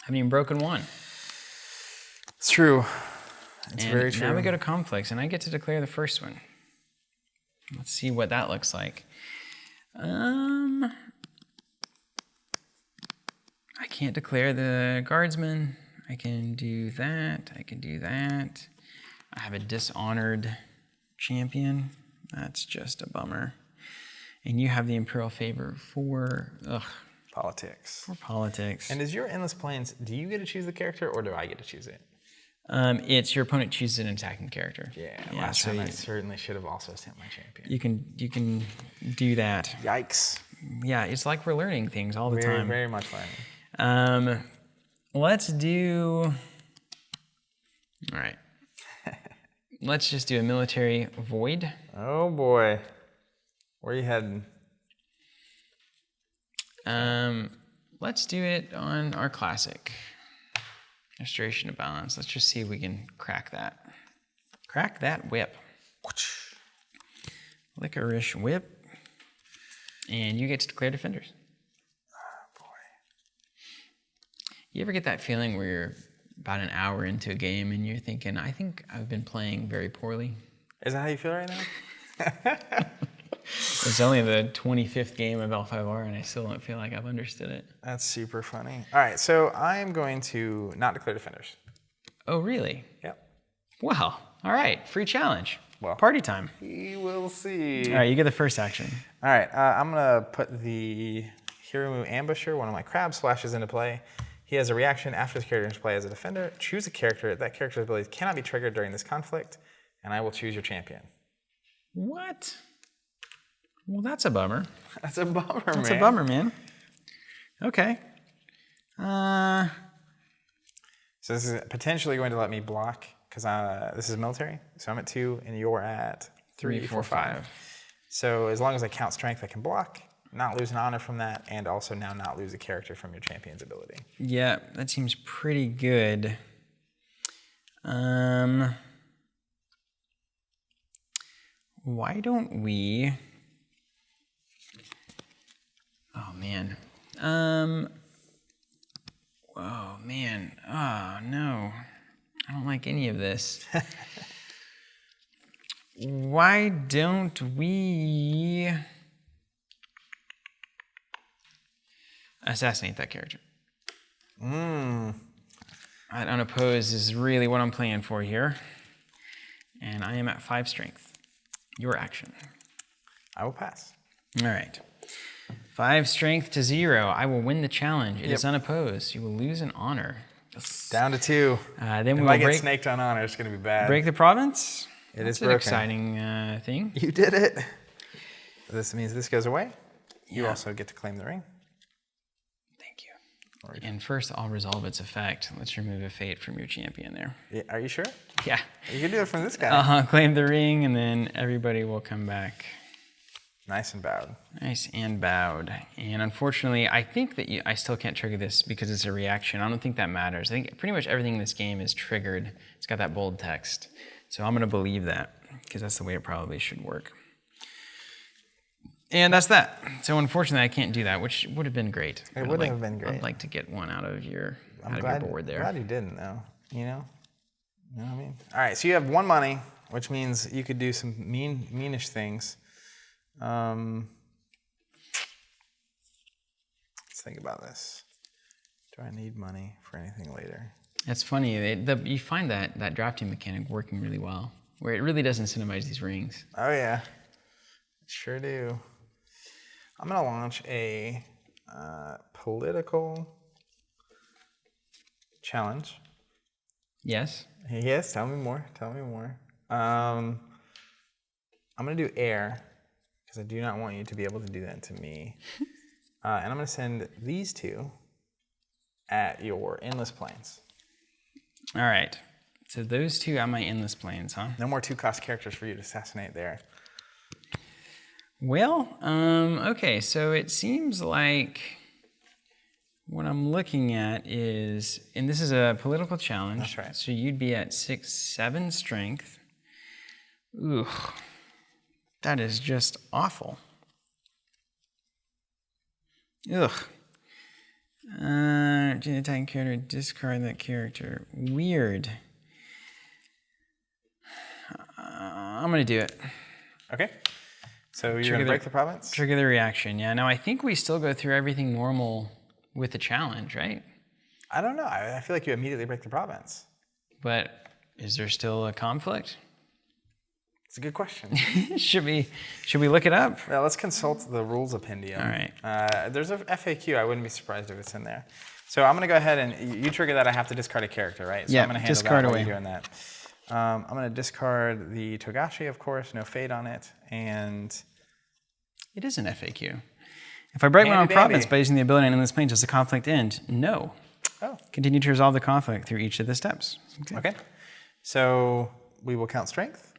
S2: I haven't even broken 1.
S1: It's true. It's very true.
S2: Now we go to conflicts, and I get to declare the first one. Let's see what that looks like. I can't declare the guardsman. I can do that. I can do that. I have a dishonored champion. That's just a bummer. And you have the Imperial favor for
S1: Politics.
S2: politics.
S1: And is your Endless Plains, do you get to choose the character or do I get to choose it?
S2: It's your opponent chooses an attacking character.
S1: Yeah, last time I certainly should have also sent my champion.
S2: You can do that.
S1: Yikes.
S2: Yeah, it's like we're learning things all the time.
S1: Very much learning.
S2: Let's do. All right. Let's just do a military void.
S1: Oh boy. Where are you heading?
S2: Let's do it on our classic. Restoration of balance. Let's just see if we can crack that. Crack that whip. Licorice whip. And you get to declare defenders.
S1: Oh boy.
S2: You ever get that feeling where you're about an hour into a game and you're thinking, I think I've been playing very poorly?
S1: Is that how you feel right now?
S2: It's only the 25th game of L5R and I still don't feel like I've understood it.
S1: That's super funny. All right, so I'm going to not declare defenders.
S2: Oh, really?
S1: Yep.
S2: Well, all right. Free challenge.
S1: Well,
S2: party time.
S1: We will see.
S2: All right, you get the first action.
S1: All right, I'm going to put the Hiromu Ambusher, one of my crabs, splashes into play. He has a reaction after the character enters play as a defender. Choose a character. That character's abilities cannot be triggered during this conflict, and I will choose your champion.
S2: What? Well, that's a bummer.
S1: That's a bummer, man.
S2: That's a bummer, man. Okay.
S1: So this is potentially going to let me block, because this is military. So I'm at 2, and you're at 3, 4, 5. So as long as I count strength, I can block, not lose an honor from that, and also now not lose a character from your champion's ability.
S2: Yeah, that seems pretty good. Why don't we... Oh, man. Oh, man. Oh, no. I don't like any of this. Why don't we assassinate that character? Unopposed is really what I'm playing for here. And I am at 5 strength. Your action.
S1: I will pass.
S2: All right. 5 strength to 0. I will win the challenge. It is unopposed. You will lose an honor.
S1: Down to 2.
S2: Then
S1: if
S2: we
S1: I
S2: will
S1: get snaked on honor, it's going to be bad.
S2: break the province.
S1: That's
S2: an exciting thing.
S1: You did it. This means this goes away. You also get to claim the ring.
S2: Thank you. And first, I'll resolve its effect. Let's remove a fate from your champion there.
S1: Yeah, are you sure?
S2: Yeah.
S1: You can do it from this guy.
S2: Claim the ring, and then everybody will come back.
S1: Nice and bowed.
S2: Nice and bowed. And unfortunately, I think that I still can't trigger this because it's a reaction. I don't think that matters. I think pretty much everything in this game is triggered. It's got that bold text. So I'm going to believe that because that's the way it probably should work. And that's that. So unfortunately, I can't do that, which would have been great.
S1: It would have been great.
S2: I'd like to get one out of your board there.
S1: I'm glad you didn't, though. You know what I mean? All right, so you have 1 money, which means you could do some meanish things. Let's think about this. Do I need money for anything later?
S2: That's funny. You find that drafting mechanic working really well, where it really does incentivize these rings.
S1: Oh, yeah. Sure do. I'm going to launch a political challenge.
S2: Yes?
S1: Yes, tell me more. I'm going to do air, because I do not want you to be able to do that to me. And I'm going to send these 2 at your Endless Plains.
S2: All right. So those 2 at my Endless Plains, huh?
S1: No more 2-cost characters for you to assassinate there.
S2: Well, okay. So it seems like what I'm looking at is, and this is a political challenge.
S1: That's right.
S2: So you'd be at 7 strength. Ooh, that is just awful. Ugh. Attacking character, discard that character. Weird. I'm gonna do it.
S1: Okay. So you're gonna break the province?
S2: Trigger the reaction. Yeah. Now I think we still go through everything normal with the challenge, right?
S1: I don't know. I feel like you immediately break the province.
S2: But is there still a conflict?
S1: It's a good question.
S2: Should we look it up?
S1: Well, let's consult the rules appendium.
S2: All right.
S1: There's a FAQ. I wouldn't be surprised if it's in there. So I'm going to go ahead and you trigger that I have to discard a character, right? So
S2: Yeah,
S1: I'm going to handle
S2: discard
S1: that while
S2: away.
S1: you're doing that. I'm going to discard the Togashi, of course, no fade on it, and
S2: It is an FAQ. If I break my own
S1: Handy
S2: province
S1: dandy.
S2: by using the ability on this plane, does the conflict end? No.
S1: oh,
S2: Continue to resolve the conflict through each of the steps.
S1: okay. So we will count strength.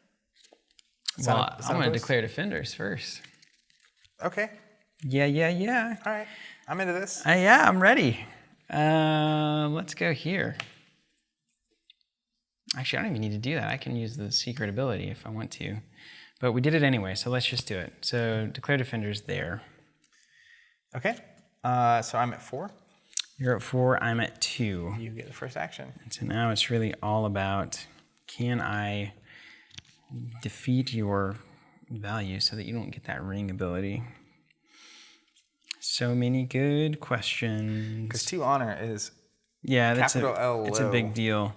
S2: Well,
S1: Sound
S2: I'm going to
S1: opposed?
S2: declare defenders first.
S1: Okay.
S2: Yeah.
S1: All right. I'm into this.
S2: Yeah, I'm ready. Let's go here. Actually, I don't even need to do that. I can use the secret ability if I want to. But we did it anyway, so let's just do it. So declare defenders there.
S1: Okay. So I'm at 4.
S2: You're at 4, I'm at 2.
S1: You get the first action.
S2: And so now it's really all about, can I defeat your value so that you don't get that ring ability? So many good questions.
S1: Because 2 honor is
S2: Yeah, that's
S1: capital L
S2: it's a
S1: low.
S2: big deal.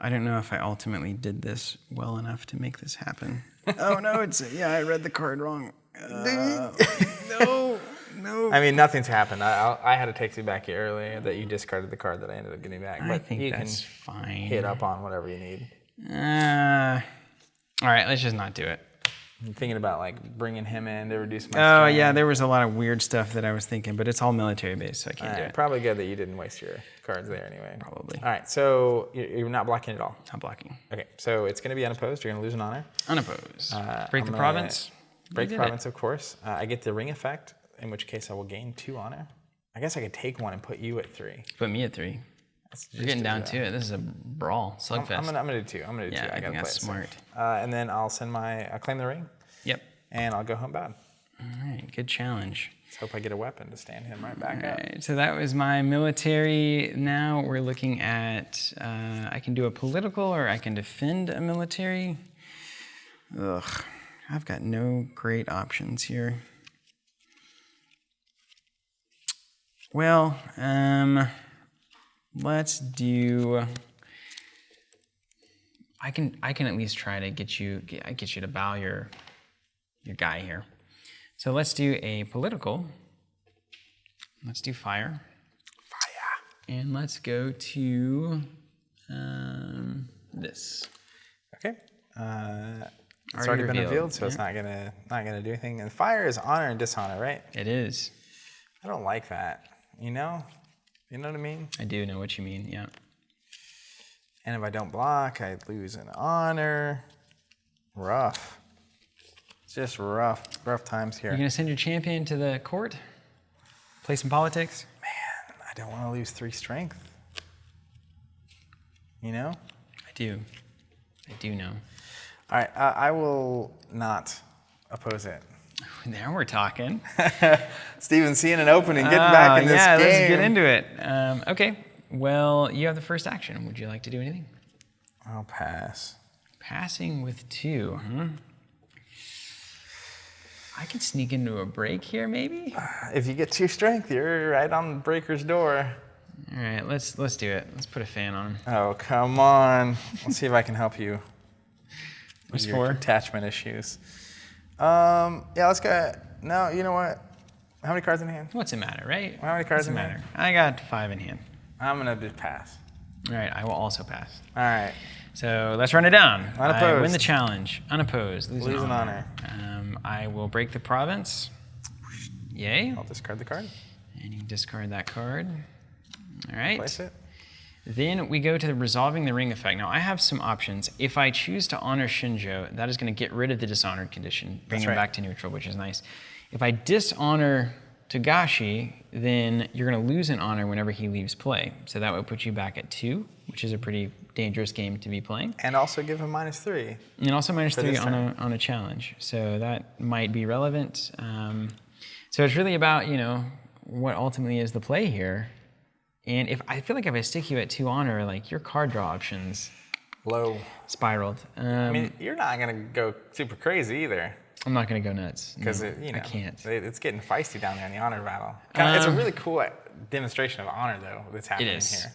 S2: I don't know if I ultimately did this well enough to make this happen. Oh no, I read the card wrong. No.
S1: I mean, nothing's happened. I had to text you back here earlier that you discarded the card that I ended up getting back.
S2: I
S1: But
S2: think
S1: you
S2: that's
S1: can
S2: fine.
S1: hit up on whatever you need.
S2: All right, let's just not do it.
S1: I'm thinking about like bringing him in to reduce my
S2: Oh
S1: strain.
S2: yeah, there was a lot of weird stuff that I was thinking, but it's all military based, so I can't do it.
S1: Probably good that you didn't waste your cards there anyway.
S2: Probably.
S1: All right, so you're not blocking at all.
S2: Not blocking.
S1: Okay, so it's going to be unopposed. You're going to lose an honor.
S2: Unopposed. Break
S1: I'm
S2: the
S1: gonna
S2: province.
S1: Break
S2: You
S1: the
S2: did it.
S1: province, of course. I get the ring effect, in which case I will gain 2 honor. I guess I could take 1 and put you at 3.
S2: Put me at 3.
S1: That's
S2: You're getting down to it. This is a brawl, slugfest.
S1: I'm gonna do 2. I'm gonna do 2.
S2: Yeah, I
S1: I gotta
S2: think
S1: play
S2: that's
S1: it safe.
S2: smart.
S1: And then I'll claim the ring,
S2: Yep.
S1: and I'll go home bad.
S2: All right, good challenge.
S1: Let's hope I get a weapon to stand him right back
S2: All
S1: up.
S2: right, so that was my military. Now we're looking at, I can do a political or I can defend a military. Ugh, I've got no great options here. Well, let's do, I can at least try to get you to bow your guy here. So let's do a political. Let's do fire.
S1: Fire.
S2: And let's go to this.
S1: Okay. It's
S2: Already
S1: already been
S2: revealed,
S1: revealed, so it's
S2: yeah.
S1: not gonna do anything. And fire is honor and dishonor, right?
S2: It is.
S1: I don't like that. You know what I mean?
S2: I do know what you mean, yeah.
S1: And if I don't block, I lose an honor. Rough. It's just rough times here.
S2: You're gonna send your champion to the court? Play some politics?
S1: Man, I don't want to lose 3 strength. You know?
S2: I do know.
S1: All right, I will not oppose it.
S2: Now we're talking.
S1: Steven, seeing an opening, getting back in this
S2: yeah,
S1: game.
S2: let's get into it. Okay, well, you have the first action. Would you like to do anything?
S1: I'll pass.
S2: Passing with 2, huh? I can sneak into a break here, maybe?
S1: If you get 2 strength, you're right on the breaker's door.
S2: All right, let's do it. Let's put a fan on him.
S1: Oh, come on. Let's see if I can help you with
S2: What's
S1: your
S2: 4?
S1: attachment issues. Yeah, let's go. No, you know what? How many cards in hand?
S2: What's it matter, right?
S1: How many cards
S2: Doesn't
S1: in
S2: matter.
S1: hand?
S2: I got 5 in hand.
S1: I'm going to just pass.
S2: All right, I will also pass.
S1: All right.
S2: So let's run it down. I
S1: Unopposed.
S2: win the challenge. Unopposed. Lose
S1: Lose
S2: an
S1: an
S2: honor. I will break the province. Yay.
S1: I'll discard the card.
S2: And you discard that card. All right.
S1: Place it.
S2: Then we go to the resolving the ring effect. Now I have some options. If I choose to honor Shinjo, that is going to get rid of the dishonored condition, bring
S1: That's
S2: him
S1: right.
S2: back to neutral, which is nice. If I dishonor Takashi, then you're going to lose an honor whenever he leaves play. So that would put you back at 2, which is a pretty dangerous game to be playing.
S1: And also give him -3.
S2: And also
S1: For
S2: -3
S1: this
S2: on a challenge. So that might be relevant. So it's really about, what ultimately is the play here. And I feel like if I stick you at 2 honor, like your card draw options
S1: Low.
S2: spiraled.
S1: I mean, you're not going to go super crazy either.
S2: I'm not going to go nuts.
S1: Because
S2: No,
S1: I
S2: I can't.
S1: It's getting feisty down there in the honor battle. It's a really cool demonstration of honor, though, that's happening
S2: is.
S1: here.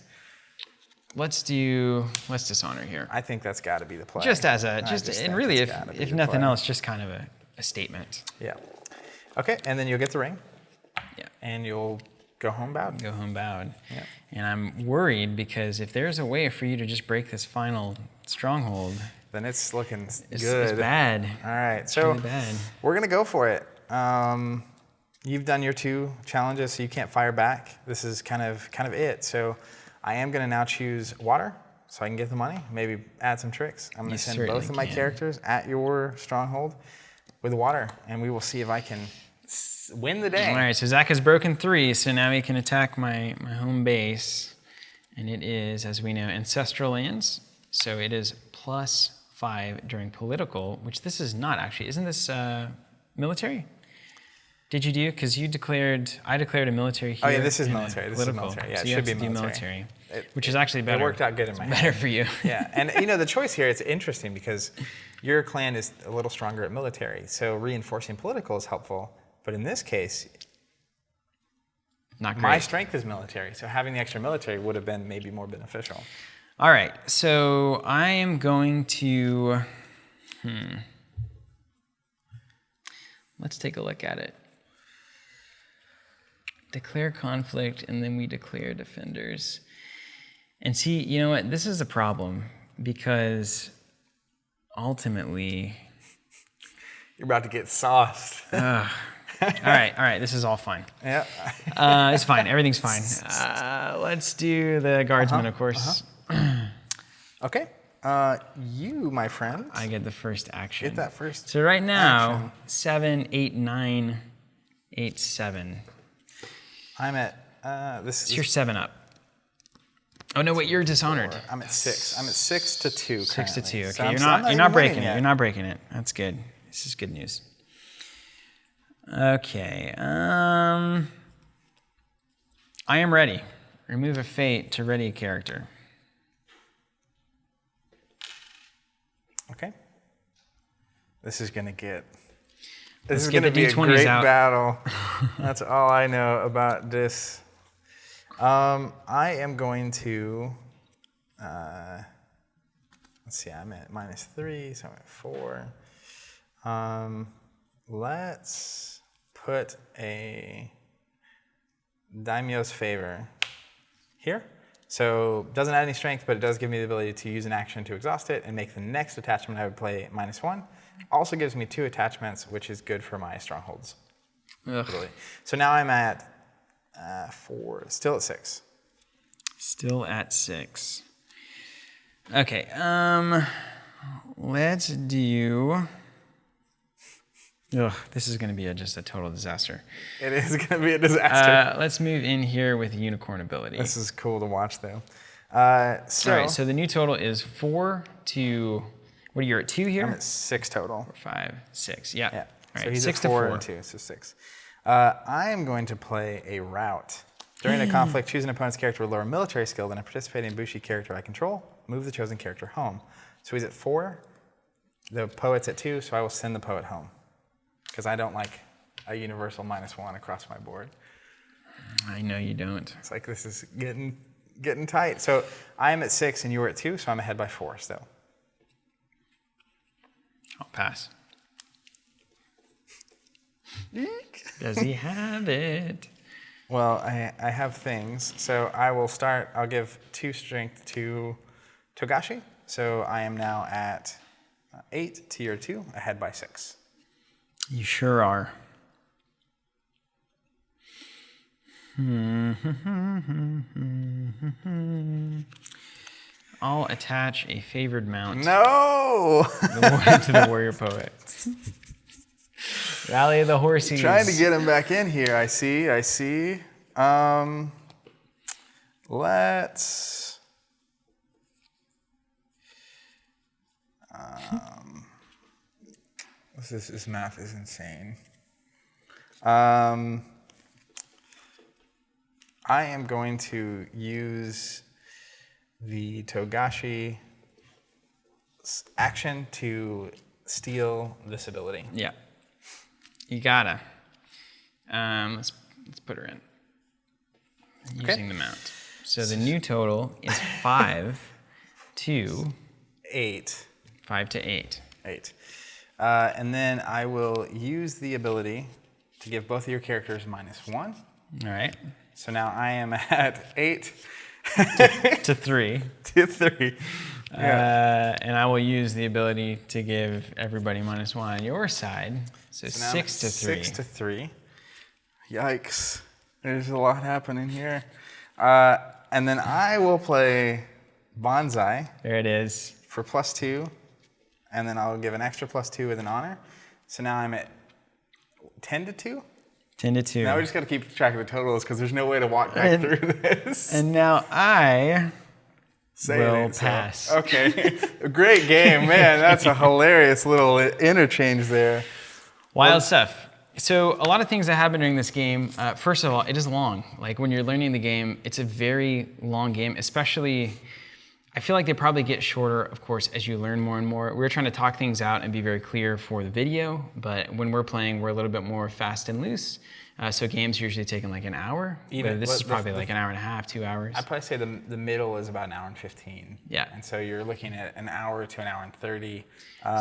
S2: let's dishonor here.
S1: I think that's got to be the play.
S2: Just as a,
S1: I
S2: just,
S1: think
S2: and really,
S1: it's gotta be
S2: if
S1: the
S2: nothing
S1: play.
S2: else, just kind of a statement.
S1: Yeah. Okay, and then you'll get the ring,
S2: Yeah.
S1: and you'll go home bowed.
S2: Go home bowed.
S1: Yeah.
S2: And I'm worried because if there's a way for you to just break this final stronghold,
S1: Then it's looking
S2: it's
S1: good.
S2: bad.
S1: All right,
S2: It's
S1: so
S2: really bad.
S1: we're gonna go for it. You've done your 2 challenges, so you can't fire back. This is kind of it. So I am gonna now choose water, so I can get the money. Maybe add some tricks. I'm gonna
S2: You
S1: send
S2: certainly
S1: both of my
S2: can.
S1: characters at your stronghold with water, and we will see if I can win the day.
S2: All right, so Zach has broken 3, so now he can attack my home base. And it is, as we know, ancestral lands. So it is +5 during political, which this is not actually. Isn't this military? Did you do? Because I declared a military here.
S1: Oh yeah, this is
S2: and a
S1: military. This is
S2: political.
S1: military. Yeah,
S2: so
S1: it
S2: you
S1: should
S2: have
S1: be
S2: to do
S1: military.
S2: which is actually better.
S1: It worked out good in my head.
S2: Better for you.
S1: Yeah, and the choice here, it's interesting because your clan is a little stronger at military, so reinforcing political is helpful. But in this case,
S2: Not great.
S1: my strength is military, so having the extra military would have been maybe more beneficial.
S2: All right, so I am going to, let's take a look at it. Declare conflict, and then we declare defenders. And see, you know what, this is a problem, because ultimately,
S1: You're about to get sauced.
S2: all right, this is all fine.
S1: Yeah.
S2: It's fine, everything's fine. Let's do the guardsman, of course.
S1: Okay. You, my friend,
S2: I get the first action.
S1: get that first.
S2: So right now,
S1: action.
S2: 7, 8, 9, 8, 7.
S1: I'm at this
S2: It's
S1: is
S2: your 7 up. Oh no, wait, you're dishonored.
S1: I'm at 6. I'm at 6 to 2.
S2: 6 to 2.
S1: currently.
S2: Okay,
S1: So I'm
S2: you're not
S1: even
S2: breaking
S1: winning
S2: it.
S1: yet.
S2: You're not breaking it. That's good. This is good news. Okay. I am ready. Remove a fate to ready a character.
S1: Okay. This is gonna get.
S2: Let's
S1: This is
S2: get
S1: gonna
S2: the
S1: be a
S2: D20s
S1: great
S2: out.
S1: battle. That's all I know about this. I am going to. Let's see. I'm at -3, so I'm at 4. Let's put a Daimyo's Favor here. So doesn't add any strength, but it does give me the ability to use an action to exhaust it and make the next attachment I would play -1. Also gives me 2 attachments, which is good for my strongholds.
S2: Ugh.
S1: So now I'm at 4, still at 6.
S2: Still at 6. Okay. Let's do. Ugh, this is going to be just a total disaster.
S1: It is going to be a disaster.
S2: Let's move in here with unicorn ability.
S1: This is cool to watch, though.
S2: All right, so the new total is 4 to. What are you at 2 here?
S1: I'm at 6 total.
S2: 5, 6. Yeah.
S1: Yeah.
S2: All right,
S1: So he's
S2: 6
S1: at
S2: to
S1: 4
S2: 4.
S1: and 2, so 6. I am going to play a route. During a conflict, choose an opponent's character with lower military skill than a participating Bushi character I control. Move the chosen character home. So he's at 4. The poet's at 2, so I will send the poet home. Because I don't like a universal -1 across my board.
S2: I know you don't.
S1: It's like this is getting tight. So I am at 6 and you were at 2, so I'm ahead by 4 still.
S2: I'll pass. Does he have it?
S1: Well, I have things. So I will start. I'll give 2 strength to Takashi. So I am now at 8, tier 2, ahead by 6.
S2: You sure are. I'll attach a favored mount
S1: No!
S2: to the warrior poet. Rally the horsies.
S1: Trying to get him back in here. I see. Let's. This math is insane. I am going to use the Togashi action to steal this ability.
S2: Yeah. You gotta. Let's put her in. Using the mount. So the new total is 5 to
S1: 8.
S2: 5 to 8.
S1: 8. And then I will use the ability to give both of your characters -1.
S2: All right.
S1: So now I am at 8
S2: To 3.
S1: to 3. Yeah.
S2: And I will use the ability to give everybody -1 on your side. So
S1: So now I'm
S2: 6 to 3.
S1: 6 to 3. Yikes. There's a lot happening here. And then I will play Bonsai
S2: There it is.
S1: for +2. And then I'll give an extra +2 with an honor. So now I'm at 10 to 2.
S2: 10 to 2.
S1: Now we just got to keep track of the totals because there's no way to walk back through this.
S2: And now I
S1: Say
S2: will
S1: it ain't so.
S2: pass.
S1: Okay. Great game, man. That's a hilarious little interchange there.
S2: Wild stuff. So a lot of things that happen during this game. First of all, it is long. Like when you're learning the game, it's a very long game, especially, I feel like they probably get shorter, of course, as you learn more and more. We're trying to talk things out and be very clear for the video, but when we're playing, we're a little bit more fast and loose. So games usually taking like an hour. This is probably like an hour and a half, 2 hours.
S1: I'd probably say the middle is about 1 hour and 15.
S2: Yeah.
S1: And so you're looking at an hour to 1 hour and 30.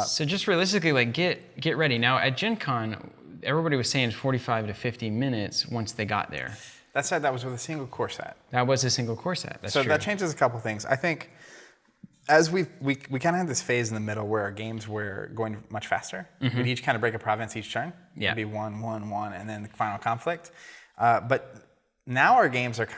S2: So just realistically, like get ready. Now at Gen Con, everybody was saying 45 to 50 minutes once they got there.
S1: That said, that was with a single core set.
S2: That was a single core set. That's
S1: so
S2: true.
S1: that changes a couple things. I think as we kind of had this phase in the middle where our games were going much faster. We'd each kind of break a province each turn.
S2: Yeah.
S1: It'd be 1, 1, 1, and then the final conflict. But now our games are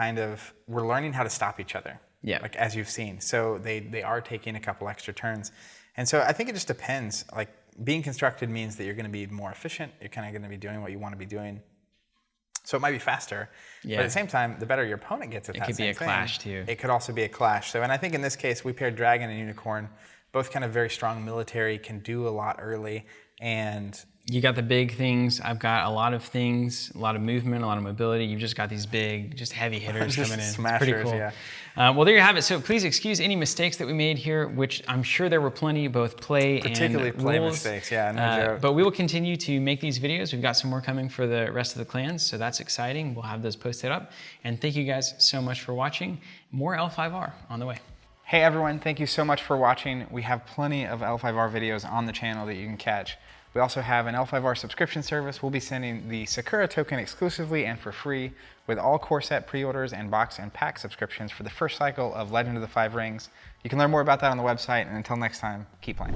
S1: we're learning how to stop each other.
S2: Yeah.
S1: Like as you've seen. So they are taking a couple extra turns. And so I think it just depends. Like being constructed means that you're going to be more efficient. You're kind of going to be doing what you want to be doing. So it might be faster,
S2: Yeah.
S1: but at the same time, the better your opponent gets at that
S2: could be
S1: same
S2: a
S1: thing,
S2: clash, too.
S1: It could also be a clash. So, and I think in this case, we paired Dragon and Unicorn, both kind of very strong military, can do a lot early, and
S2: You got the big things. I've got a lot of things, a lot of movement, a lot of mobility. You've just got these big, just heavy hitters
S1: Just
S2: coming in.
S1: smashers,
S2: it's pretty cool.
S1: yeah.
S2: Well, there you have it. So please excuse any mistakes that we made here, which I'm sure there were plenty, both play
S1: particularly
S2: and
S1: play
S2: rules.
S1: mistakes. Yeah, no joke.
S2: But we will continue to make these videos. We've got some more coming for the rest of the clans, so that's exciting. We'll have those posted up. And thank you guys so much for watching. More L5R on the way.
S1: Hey everyone, thank you so much for watching. We have plenty of L5R videos on the channel that you can catch. We also have an L5R subscription service. We'll be sending the Sakura token exclusively and for free with all core set pre-orders and box and pack subscriptions for the first cycle of Legend of the Five Rings. You can learn more about that on the website, and until next time, keep playing.